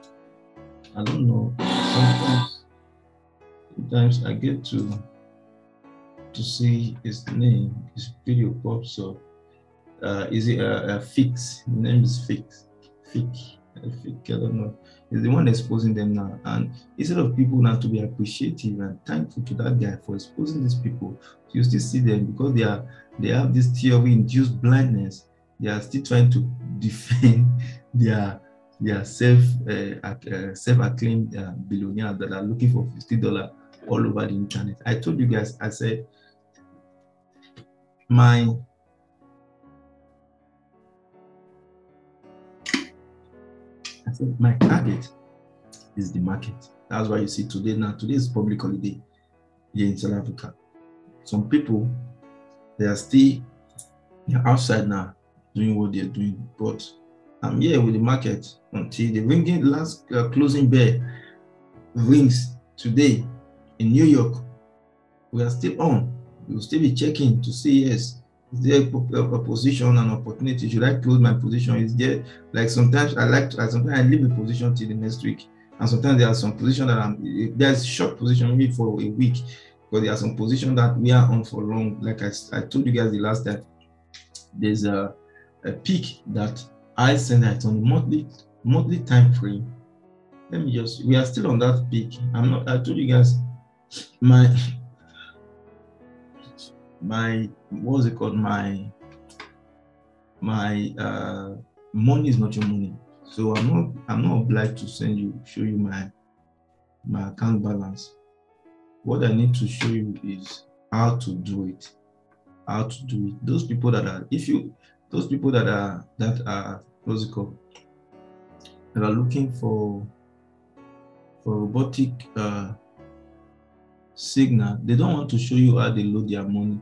I don't know. Sometimes I get to see his name, his video pops up. Is it a Fix? His name is Fix. Fix. I don't know. He's the one exposing them now. And instead of people now to be appreciative and thankful to that guy for exposing these people, you still see them because they have this theory-induced blindness. They are still trying to defend their self-acclaimed billionaires that are looking for $50 all over the internet. I told you guys, I said my target is the market. That's why you see today is public holiday here in South Africa. Some people, they're outside now doing what they're doing, but I'm here with the market until the last closing bell rings today in New York. We are still on. We will still be checking to see, yes, is there a position, an opportunity? Should I close my position? Is there, like sometimes sometimes I leave the position till the next week. And sometimes there are some position that there's short position maybe for a week, but there are some position that we are on for long. Like I told you guys the last time, there's a peak that I send that on monthly time frame. We are still on that peak. I told you guys, my what's it called? My money is not your money. So I'm not obliged to show you my account balance. What I need to show you is how to do it. Those people that are what's it called? That are looking for robotic signal, they don't want to show you how they load their money.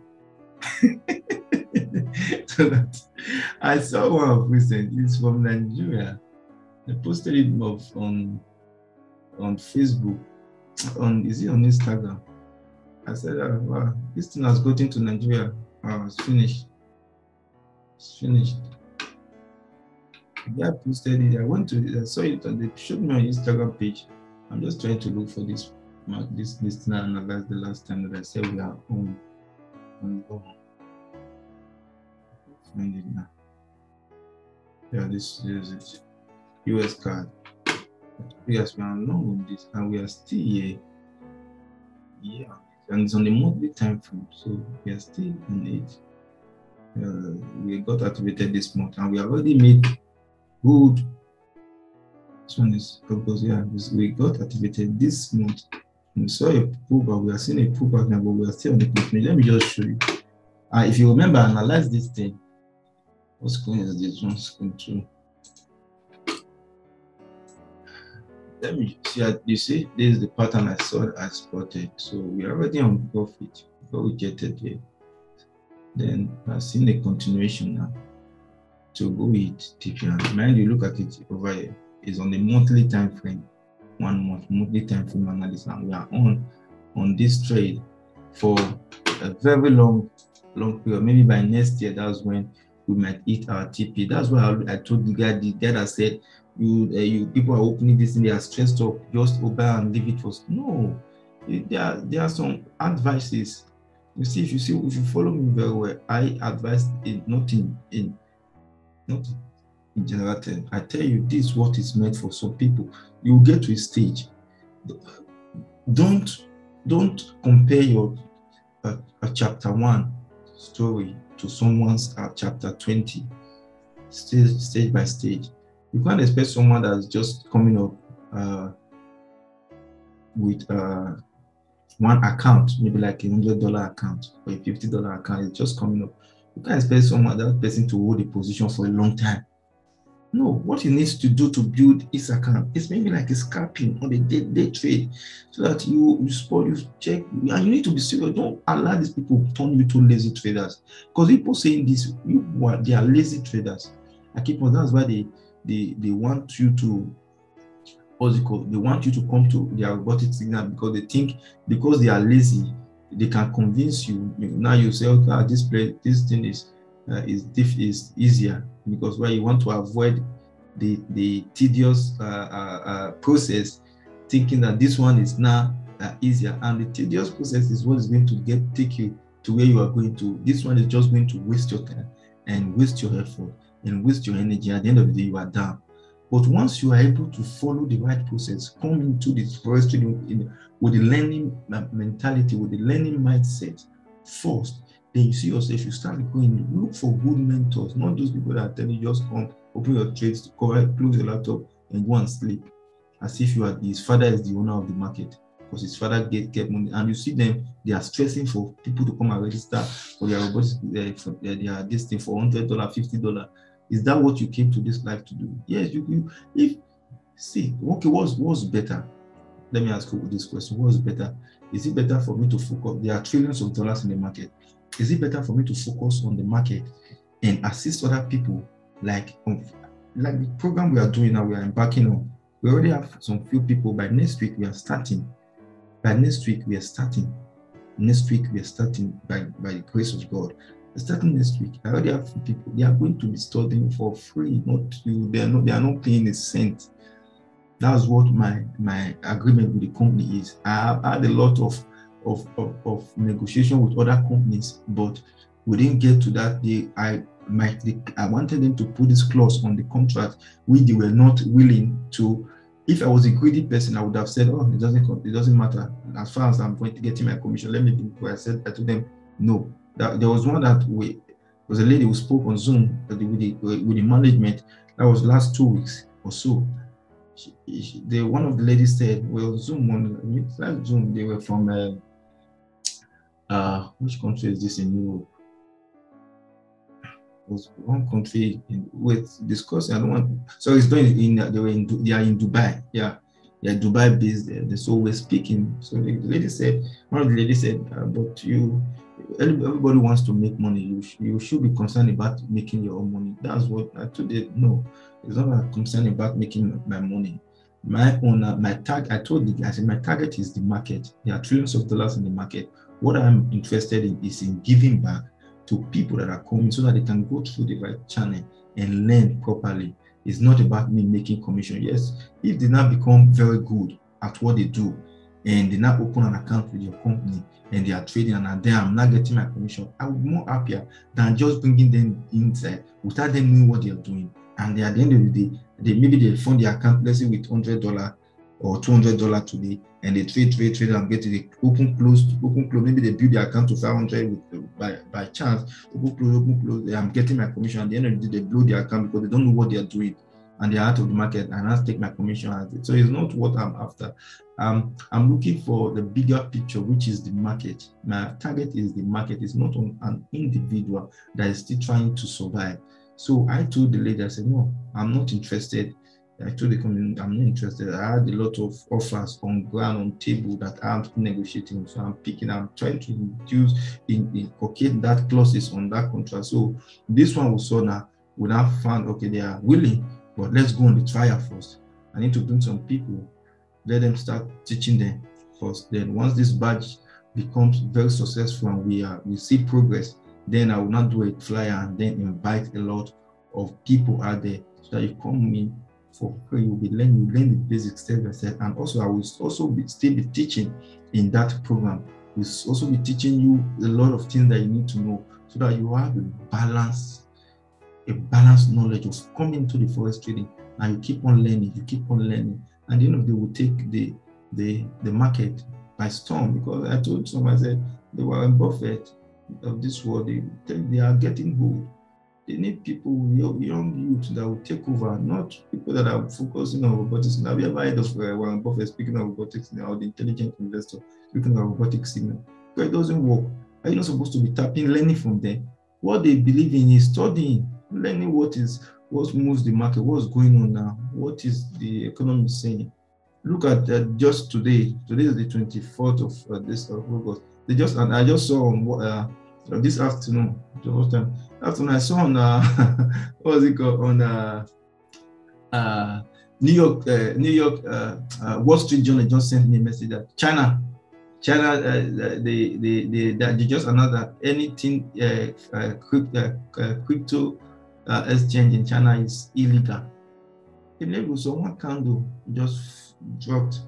So that I saw one of recent, it's from Nigeria. They posted it on Facebook. Is it on Instagram? I said, wow, this thing has gotten to Nigeria. Wow, it's finished. Yeah, I posted it. I saw it and they showed me on Instagram page. I'm just trying to look for this thing I analyzed the last time that I said we are on. Find it now. Yeah, this is it. US card. Yes, we are long on this and we are still here. Yeah, and it's on the monthly time frame, so we are still on it. We got activated this month and we have already made good. This one is because we got activated this month. We saw a pullback. We are seeing a pullback now, but we are still on the continuation. Let me just show you. If you remember, analyze this thing. What screen is this one? Screen 2. Let me see. You see, this is the pattern I spotted. So we are already on profit before we get it here. Then I've seen a continuation now. To go with TPR. Mind you, look at it over here. It's on the monthly time frame. 1 month monthly time frame analysis, and we are on this trade for a very long period. Maybe by next year, that's when we might hit our TP. That's why I told the guy that said, you people are opening this and they are stressed up, just open and leave it for. No, there are some advices. You see, if you follow me very well, I advise not in general terms. I tell you, this is what is meant for some people. You will get to a stage. Don't compare your chapter 1 story to someone's chapter 20, stage by stage. You can't expect someone that's just coming up with one account, maybe like $100 account or a $50 account, is just coming up. You can't expect someone, that person, to hold a position for a long time. No, what he needs to do to build his account is maybe like a scalping on the day trade, so that you spot, you check, and you need to be serious. Don't allow these people turn you to lazy traders. Because people saying this, they are lazy traders. I keep on. That's why they want you to, what's it called? They want you to come to their robotic signal, because they think, because they are lazy, they can convince you. Now you say, okay, this thing is easier, because why you want to avoid the tedious process, thinking that this one is now easier, and the tedious process is what is going to take you to where you are going to. This one is just going to waste your time and waste your effort and waste your energy. At the end of the day, you are down. But once you are able to follow the right process, come into this forex trading with the learning mentality, with the learning mindset first, then you see yourself, you start going, look for good mentors, not those people that tell you just come, open your trades, cover, close your laptop, and go and sleep, as if his father is the owner of the market, because his father kept money. And you see them, they are stressing for people to come and register for their robotics, their this thing for $100, $50. Is that what you came to this life to do? Yes, okay, what's better? Let me ask you this question. What's better? Is it better for me to focus? There are trillions of dollars in the market. Is it better for me to focus on the market and assist other people, like the program we are doing now, we are embarking on? We already have some few people. By next week, we are starting. Next week, we are starting by the grace of God. Starting next week, I already have people. They are going to be studying for free. They are not paying a cent. That's what my agreement with the company is. I have had a lot of negotiation with other companies, but we didn't get to that day. I wanted them to put this clause on the contract, which they were not willing to. If I was a greedy person, I would have said, "Oh, it doesn't matter. As far as I'm going to get my commission, let me do what I said." I told them, "No." There was one that was a lady who spoke on Zoom with the management. That was last 2 weeks or so. One of the ladies said, "Well, Zoom, they were from which country is this in Europe? It was one country with discussing. I don't want. So it's doing they are in Dubai. Yeah, they're Dubai based. So we're speaking. So one of the ladies said, but everybody wants to make money. You should be concerned about making your own money." That's what I told them. No, it's not a concern about making my money. My target. I told the guy, I said, my target is the market. There are trillions of dollars in the market. What I'm interested in is in giving back to people that are coming, so that they can go through the right channel and learn properly. It's not about me making commission. Yes, if they now become very good at what they do, and they now open an account with your company and they are trading, and then I'm not getting my commission, I would be more happier than just bringing them inside without them knowing what they are doing. And at the end of the day, maybe they fund their account, let's say with $100 or $200 today, and they trade and get to the open close. Maybe they build their account to 500 by chance. Open close. I'm getting my commission. At the end of the day, they blow their account because they don't know what they are doing, and they're out of the market, and I take my commission as it. So it's not what I'm after. I'm looking for the bigger picture, which is the market. My target is the market. It's not on an individual that is still trying to survive. So I told the lady, I said, no, I'm not interested. I told the company, I'm not interested. I had a lot of offers on ground, on table, that I'm negotiating. So I'm trying to reduce, inculcate that clauses on that contract. So this one we saw now, we now found, okay, they are willing, but let's go on the trial first. I need to bring some people, let them start teaching them first. Then once this badge becomes very successful and we see progress, then I will not do a flyer and then invite a lot of people out there, so that you come in for free. You learn the basic step by step. And also I will also still be teaching in that program. We'll also be teaching you a lot of things that you need to know, so that you have a balanced knowledge of coming to the forex trading, and you keep on learning. And the end of the day, will take the market by storm. Because I told someone, I said, the Warren Buffett of this world, they are getting old. They need people, young youth, that will take over, not people that are focusing on robotics. Have you ever heard of Warren Buffett speaking of robotics now, the intelligent investor speaking of robotics signal? Because it doesn't work. Are you not supposed to be learning from them? What they believe in is studying, learning what moves the market, what's going on now, what is the economy saying. Look at just today. Today is the 24th of this of August. And I just saw on this afternoon. I saw on what was it called on New York Wall Street Journal just sent me a message that China, they just announced that anything crypto exchange in China is illegal. The level, so one candle just dropped.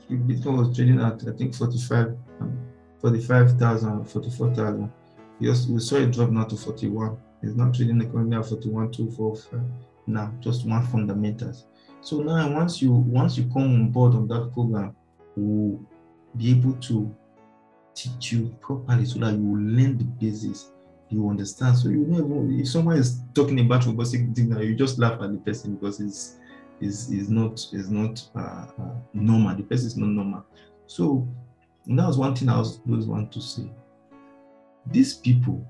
Bitcoin was trading at I think 45,000, 44,000. Yes, we saw it drop now to 41. It's not trading currently at 41,245 now. Just one fundamentals. So now once you come on board on that program, we'll be able to teach you properly so that you will learn the basics, you understand. So you know if someone is talking about robotic thing, you just laugh at the person because it's not normal. The person is not normal. So that was one thing I was want to say. These people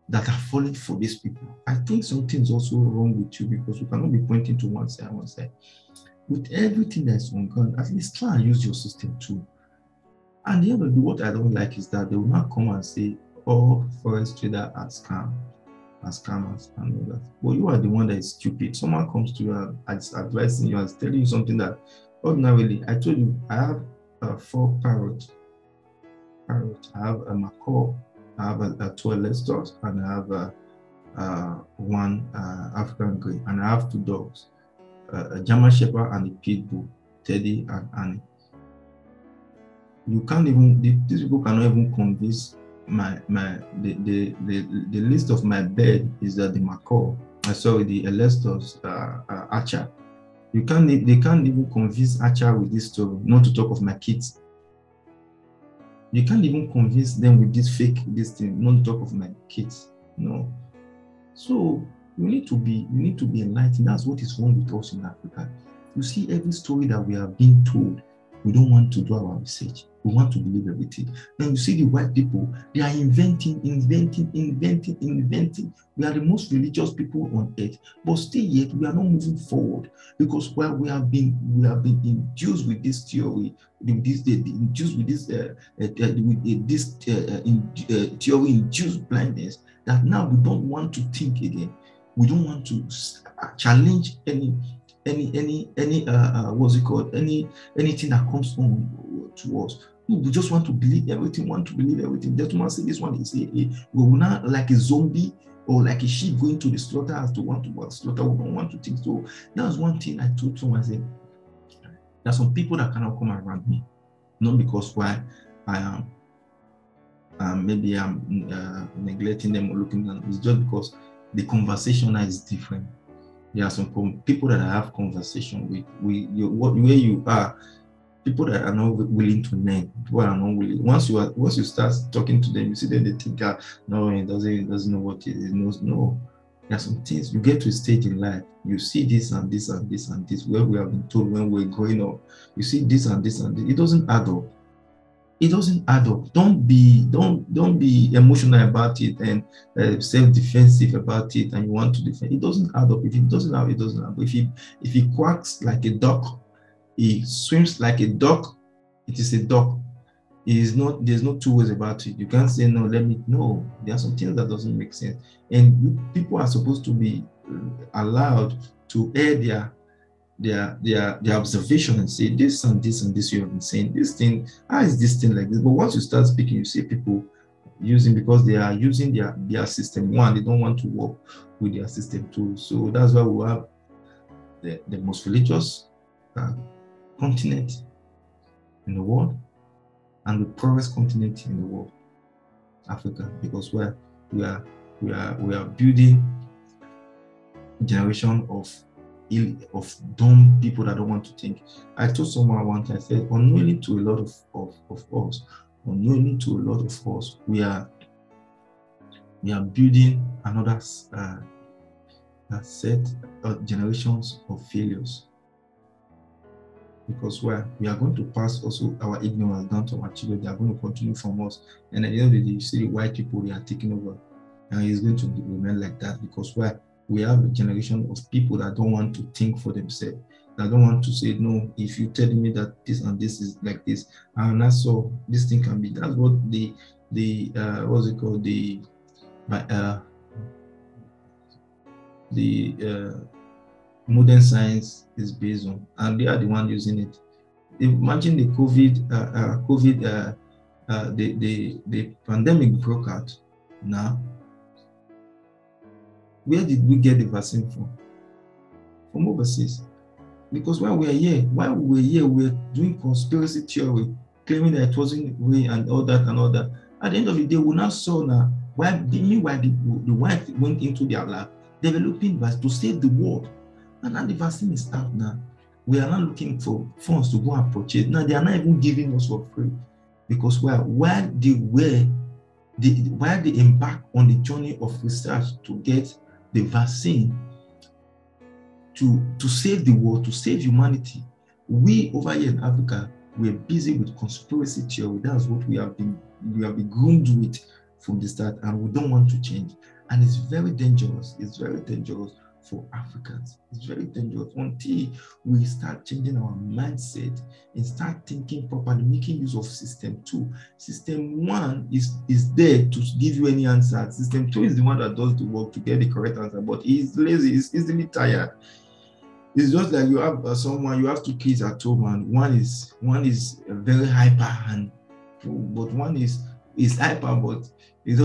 that are falling for these people, I think something's also wrong with you because you cannot be pointing to one side. With everything that's on ground, at least try and use your system too. And the end of the what I don't like is that they will not come and say all forex traders are scammers and all that. But you are the one that is stupid. Someone comes to you and is advising you and telling you something that ordinarily, I told you, I have 4 parrots. I have a macaw, I have a 2 Leicesters, and I have 1 African Grey, and I have 2 dogs, a German Shepherd and a Pit Bull, Teddy and Annie. You can't even, these people cannot even convince the list of my bed is the macaw. The Leicesters Archer. They can't even convince Archer with this story, not to talk of my kids. You can't even convince them with this thing, not to talk of my kids. No. So you need to be enlightened. That's what is wrong with us in Africa. You see, every story that we are being told, we don't want to do our research. We want to believe everything. Then you see the white people, they are inventing. We are the most religious people on earth, but still yet we are not moving forward because we have been induced with this theory, theory-induced blindness that now we don't want to think again. We don't want to challenge anything that comes on to us. We just want to believe everything. That one say this one is we will not like a zombie or like a sheep going to the slaughterhouse to want to slaughter. We don't want to think. So that's one thing I told someone. I said, there are some people that cannot come around me, not because why I am maybe I'm neglecting them or looking at them. It's just because the conversation is different. There are some people that I have conversation with. Where you are, people that are not willing to learn. People are not willing. Once you start talking to them, you see that they think, no, he doesn't know what it is. No, there are some things. You get to a stage in life, you see this and this and this and this. Where we have been told when we're growing up, you see this and this and this. It doesn't add up. Don't be emotional about it and self-defensive about it, and you want to defend. It doesn't add up. If it doesn't add up, it doesn't add up. If he quacks like a duck, he swims like a duck, it is a duck. There's no two ways about it. You can't say no. There are some things that doesn't make sense, and people are supposed to be allowed to air their observation and say this and this and this. You have been saying this thing. How is this thing like this? But once you start speaking, you see people using, because they are using their system. One, they don't want to work with their system too. So that's why we have the most religious continent in the world and the poorest continent in the world, Africa, because we are building a generation of dumb people that don't want to think. I told someone once, I said, unknowingly to a lot of us, we are building another set of generations of failures. Because we are going to pass also our ignorance down to our children. They are going to continue from us. And at the end of the day, you see the white people, they are taking over. and it's going to remain like that because why? We have a generation of people that don't want to think for themselves. That don't want to say no. If you tell me that this and this is like this, and that's so this thing can be. That's what the what's it called, uh, the modern science is based on, and they are the one using it. Imagine the the pandemic broke out. Now, where did we get the vaccine from? From overseas. Because while we were here, we were doing conspiracy theory, claiming that it wasn't real and all that and all that. At the end of the day, we now saw now why the white went into their lab, developing vaccine to save the world. And now the vaccine is out now. We are now looking for funds to go and purchase. Now they are not even giving us for free. Because while they embark on the journey of research to get the vaccine to save the world, to save humanity, we over here in Africa, we're busy with conspiracy theory. That's what we have been groomed with from the start, and we don't want to change. And it's very dangerous. It's very dangerous for Africans. It's very dangerous until we start changing our mindset and start thinking properly, making use of system 2. System 1 is there to give you any answer. System 2 is the one that does the work to get the correct answer, but he's lazy, he's easily tired. It's just like you have you have 2 kids at home, and one is very hyper, but one is hyper, but he's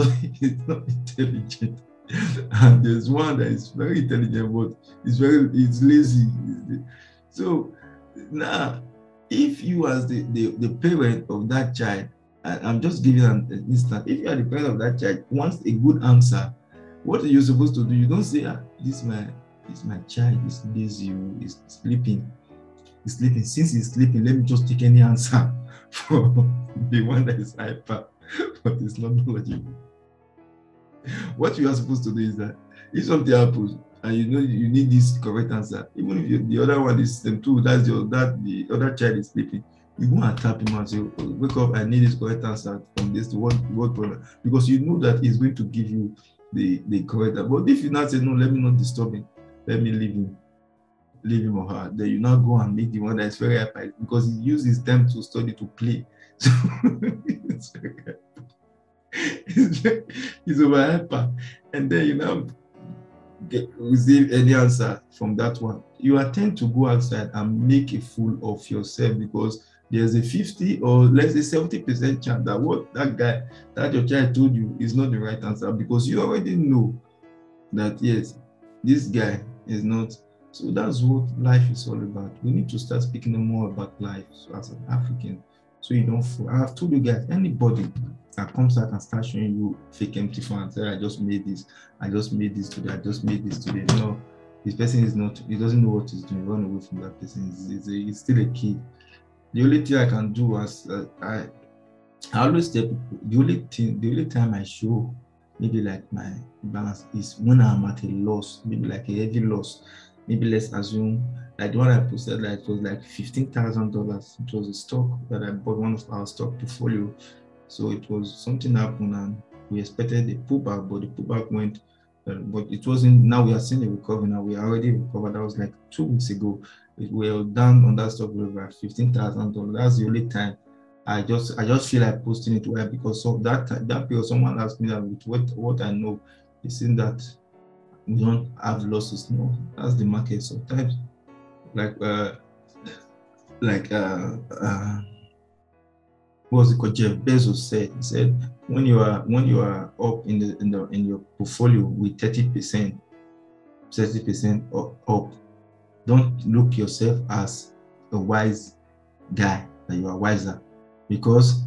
not intelligent. And there's one that is very intelligent, but it's lazy. So now, if you as the parent of that child, I'm just giving an instance, if you are the parent of that child, wants a good answer, what are you supposed to do? You don't say, this my child is lazy, is sleeping. Since he's sleeping, let me just take any answer from the one that is hyper, but it's not logical. What you are supposed to do is that if something happens and you know you need this correct answer, even if the other one is system 2, the other child is sleeping, you go and tap him and say, wake up, I need this correct answer from this to what problem, because you know that he's going to give you the correct answer. But if you not say, no, let me not disturb him, let me leave him or her, then you now go and meet the one that is very hyper, because he uses his time to study, to play. So it's very he's over hyper, and then you now receive any answer from that one. You attend to go outside and make a fool of yourself, because there's a 50 or let's say 70% chance that what that your child told you is not the right answer, because you already know that yes, this guy is not. So that's what life is all about. We need to start speaking more about life as an African, so you don't fall. I have told you guys, anybody that comes out and starts showing you fake empty fans, say, I just made this today, I just made this today. No, this person is not, he doesn't know what he's doing. Run away from that person. He's still a kid. The only thing I can do I always tell people, the only time I show maybe like my balance is when I'm at a loss, maybe like a heavy loss. Maybe let's assume like the one I posted, like it was like $15,000. It was a stock that I bought, one of our stock portfolio. So it was something happened and we expected a pullback, but the pullback went, but it wasn't. Now we are seeing a recovery. Now we are already recovered. That was like 2 weeks ago. We were down on that stock over $15,000. That's the only time I just feel like posting it. Why? Because of that period, someone asked me that with what I know, it seems that we don't have losses. No, that's the market sometimes. What's it called? Jeff Bezos said. He said when you are up in your portfolio with 30% up, don't look yourself as a wise guy, that you are wiser, because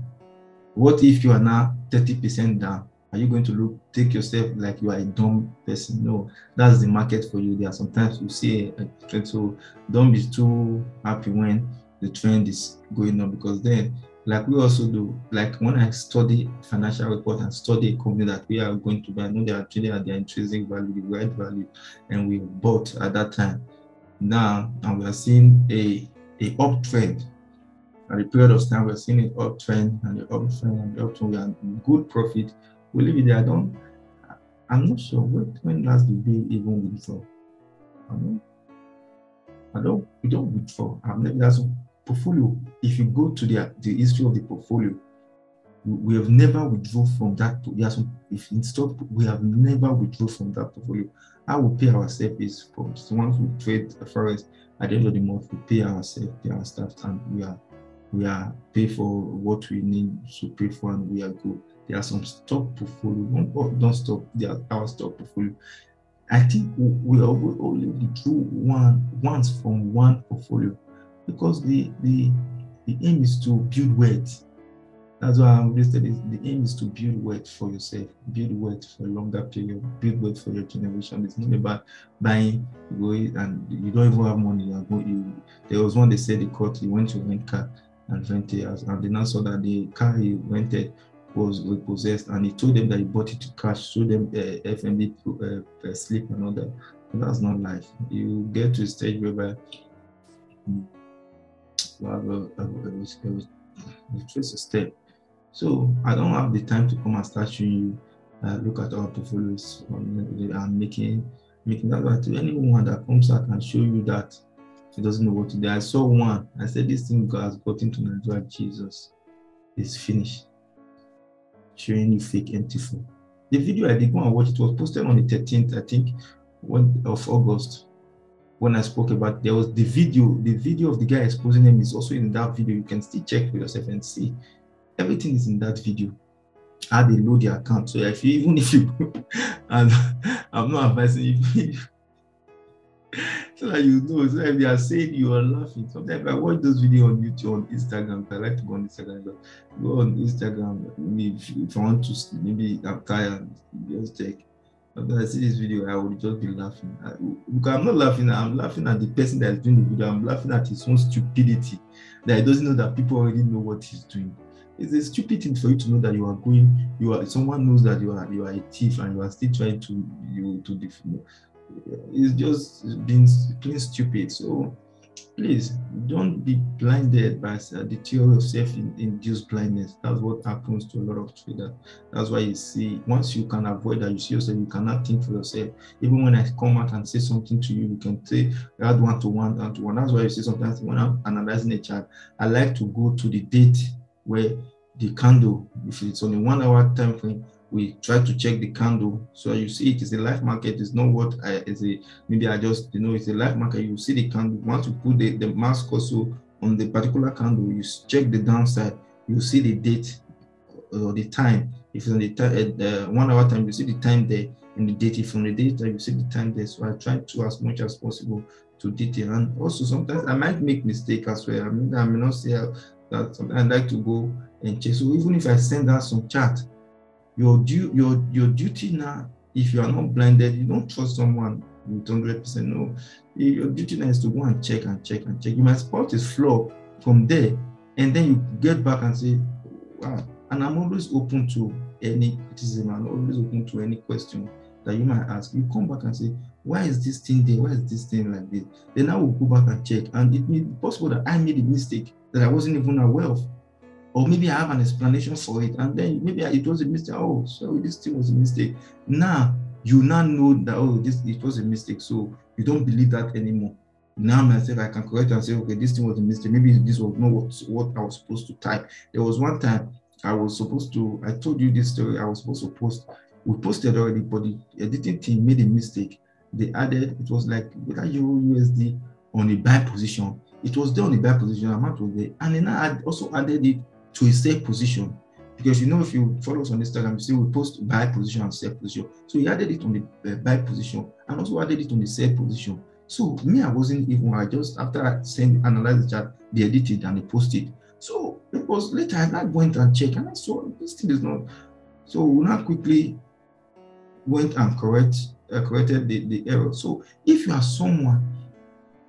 what if you are now 30% down? Are you going to take yourself like you are a dumb person? No, that's the market for you. There are sometimes you see a trend, so don't be too happy when the trend is going up, because then, like we also do, like when I study financial report and study a company that we are going to buy, I know they are trading at their intrinsic value, the right value, and we bought at that time. Now, and we are seeing a uptrend. At the period of time, we're seeing an uptrend and the uptrend, we are good profit. We leave it there. I'm not sure when last did they even withdraw. I don't. We don't withdraw. I've never. That's portfolio. If you go to the history of the portfolio, we have never withdrawn from that. Yes, if in stock, we have never withdrawn from that portfolio. How we pay ourselves is from once we trade forex at the end of the month, we pay ourselves, pay our staff, and we are pay for what we need to pay for, and we are good. There are some stock portfolio. Don't stop. There are our stock portfolio. I think we only withdrew once from one portfolio because the aim is to build wealth. That's why I'm listed. The aim is to build wealth for yourself, build wealth for a longer period, build wealth for your generation. It's not about buying, going, and you don't even have money. You are going. There was one they said they caught. He went to rent car and rent a house, and they now saw that the car he rented was repossessed, and he told them that he bought it to cash, showed them FMD slip and all that. But that's not life. You get to a stage whereby you have a trace a step. So I don't have the time to come and start showing you, look at our portfolios and making that. But to anyone that comes out and show you that he doesn't know what to do. I saw one. I said this thing has gotten to Nigeria. Jesus, it's finished. Showing you fake empty phone. The video I did go and watch, it was posted on the 13th, I think, of August. When I spoke about, there was the video of the guy exposing him is also in that video. You can still check for yourself and see. Everything is in that video. How they load the account. So even if you and I'm not advising you so that you know. So if they are saying you are laughing, sometimes I watch those videos on YouTube, on Instagram. I like to go on Instagram. But go on Instagram. Maybe if I want to, maybe I'm tired, just check. When I see this video, I would just be laughing. Because I'm not laughing. I'm laughing at the person that is doing the video. I'm laughing at his own stupidity. That he doesn't know that people already know what he's doing. It's a stupid thing for you to know that someone knows that you are a thief and you are still trying to defend. It's just being plain stupid. So please don't be blinded by the theory of self-induced blindness. That's what happens to a lot of traders. That's why you see, once you can avoid that, you see yourself, you cannot think for yourself. Even when I come out and say something to you, you can say add one to one. That's why you see sometimes when I'm analyzing a chart, I like to go to the date where the candle, if it's on a 1 hour time frame, we try to check the candle. So you see it is a live market. It's not what maybe I just, it's a live market. You see the candle. Once you put the mask also on the particular candle, you check the downside. You see the date or the time. If it's on the 1 hour time, you see the time there. And the date, if on the data, you see the time there. So I try to, as much as possible, to detail. And also sometimes I might make mistake as well. I may not say that. Sometimes I like to go and check. So even if I send out some chart, your duty now, if you are not blinded, you don't trust someone with 100%. No, your duty now is to go and check and check and check. You might spot a flaw from there, and then you get back and say, wow. And I'm always open to any criticism. I'm always open to any question that you might ask. You come back and say, why is this thing there? Why is this thing like this? Then I will go back and check. And it may be possible that I made a mistake that I wasn't even aware of. Or maybe I have an explanation for it, and then maybe it was a mistake. Oh, so this thing was a mistake. Now you now know that it was a mistake, so you don't believe that anymore. Now myself, I can correct and say, okay, this thing was a mistake. Maybe this was not what I was supposed to type. There was one time I told you this story. I was supposed to post. We posted already, but the editing team made a mistake. They added, it was like whether Euro USD on a buy position. It was there on the buy position, amount was there, and then I also added it to a sell position, because if you follow us on Instagram, you see we post buy position and sell position. So he added it on the buy position and also added it on the sell position. So me, I just after I analyze the chart, they edited and they posted. So it was later I now went and checked and I saw this thing is not. So we now quickly went and corrected the error. So if you are someone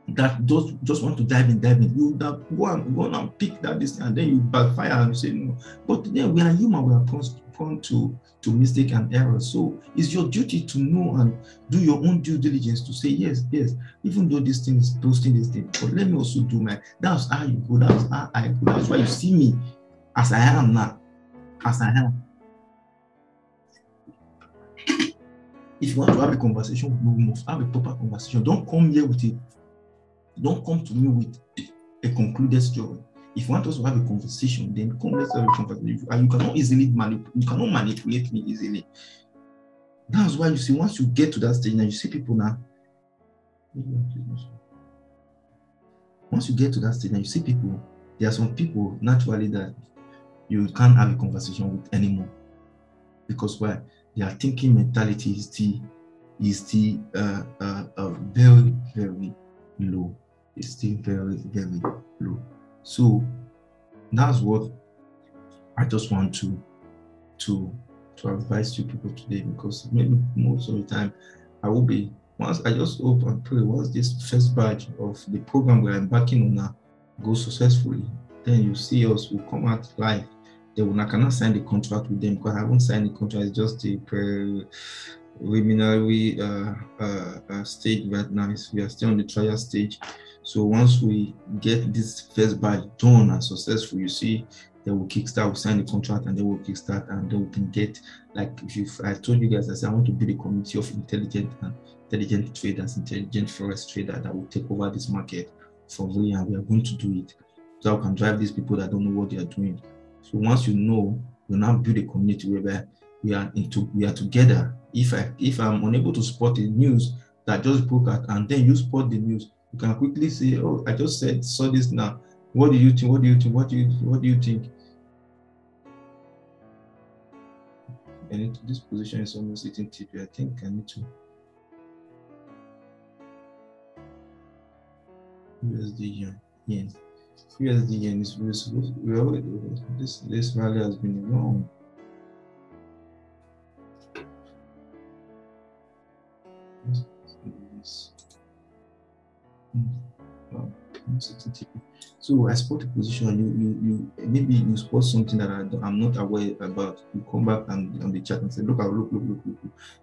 that just want to dive in, you go and pick that this and then you backfire and you say no. But then we are human, we are prone to mistake and error. So it's your duty to know and do your own due diligence to say yes, even though this thing is posting this thing, but let me also do that's how you go, that's how I go. That's why you see me as I am now, as I am. If you want to have a conversation, we must have a proper conversation. Don't come here with it. Don't come to me with a concluded story. If you want us to have a conversation, then come, let's have a conversation. And you cannot easily manipulate me easily. That's why you see, once you get to that stage, now you see people now. Once you get to that stage, now you see people. There are some people naturally that you can't have a conversation with anymore, because why? Their thinking mentality is still very, very low. It's still very, very low. So that's what I just want to advise you people today, because maybe most of the time I will be, once I just hope and pray, once this first batch of the program we're embarking on now goes successfully, then you see us will come out live. Then I cannot sign the contract with them because I haven't signed the contract. It's just a preliminary stage right now. We are still on the trial stage. So once we get this first batch done and successful, you see, they will kickstart, we'll sign the contract, and they will kickstart, and then we can get, like, I told you guys, I said I want to build a community of intelligent traders, intelligent forex traders that will take over this market for real, and we are going to do it. So I can drive these people that don't know what they are doing. So once you know, you now build a community where we are together. If I'm unable to spot the news that just broke out, and then you spot the news, you can quickly say, oh, I just saw this now. What do you think? What do you think? What do you think? And this position is almost hitting TP. I think I need to. USD yen. USD yen is this rally has been wrong. So I spot a position. You maybe you spot something that I'm not aware about. You come back and on the chat and say, look.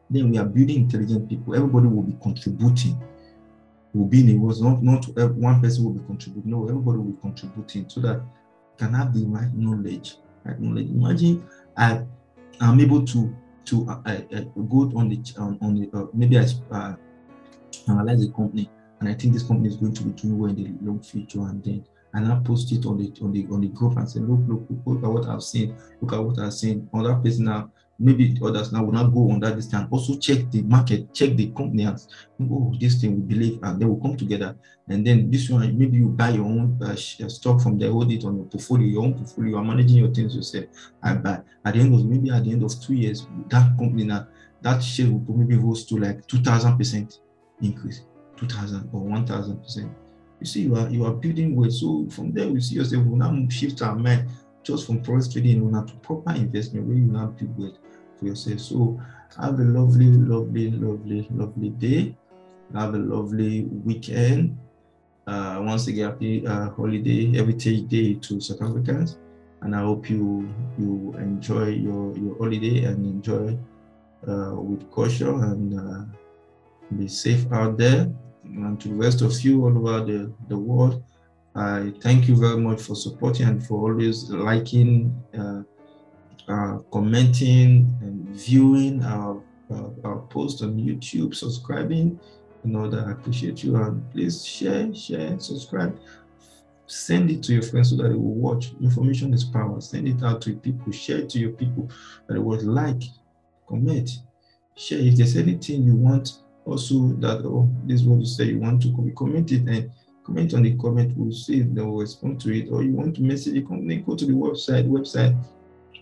Then we are building intelligent people. Everybody will be contributing. Will be in it was not one person will be contributing. No, everybody will be contributing so that you can have the right knowledge. Imagine I'm able to go on the maybe I analyze the company, and I think this company is going to be doing well in the long future, and then I post it on the group and say, look at what I've seen. Look at what I've seen. Other person now, maybe others now will not go on that distance. Also check the market, check the company as, oh, this thing we believe, and they will come together. And then this one, maybe you buy your own stock from there, hold it on your portfolio, your own portfolio. You are managing your things yourself. And by at the end of 2 years, that company now, that share will maybe rose to like 2,000% increase, 2,000 or 1,000%. You see, you are building wealth. So from there, we see yourself, we now shift our mind just from forex trading to proper investment where you now build wealth for yourself. So have a lovely, lovely, lovely, lovely day. Have a lovely weekend. Once again, happy holiday, Heritage Day to South Africans. And I hope you enjoy your holiday and enjoy with caution and be safe out there. And to the rest of you all over the world, I thank you very much for supporting and for always liking, commenting, and viewing our posts on YouTube, subscribing. That I appreciate you. And please share, subscribe, send it to your friends so that they will watch. Information is power. Send it out to people, share it to your people that they would like, comment, share. If there's anything you want also that, this is what you say you want to comment it, and comment on the comment. We'll see if they will respond to it. Or you want to message the company, go to the website,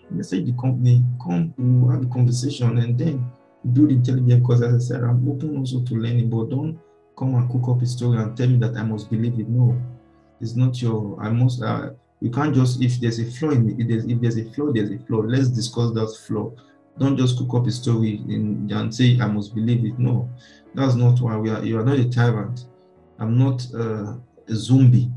message the company, come, we'll have a conversation, and then build intelligent. Because as I said, I'm open also to learning, but don't come and cook up a story and tell me that I must believe it. No, it's not your, I must, you can't just, if there's a flaw in it, if there's a flaw, there's a flaw. Let's discuss that flaw. Don't just cook up a story and say, I must believe it. No, that's not why you are not a tyrant. I'm not a zombie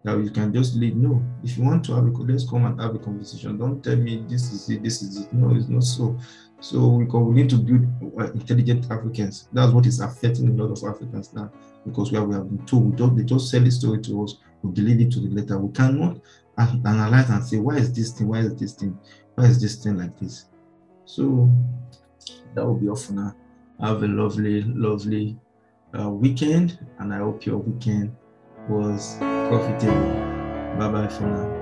that you can just leave. No, if you want to have let's come and have a conversation. Don't tell me this is it. No, it's not so. So we need to build intelligent Africans. That's what is affecting a lot of Africans now, because we have been told, they just sell the story to us, we believe it to the letter. We cannot analyze and say, why is this thing like this? So that will be all for now. Have a lovely, lovely weekend, and I hope your weekend was profitable. Bye bye for now.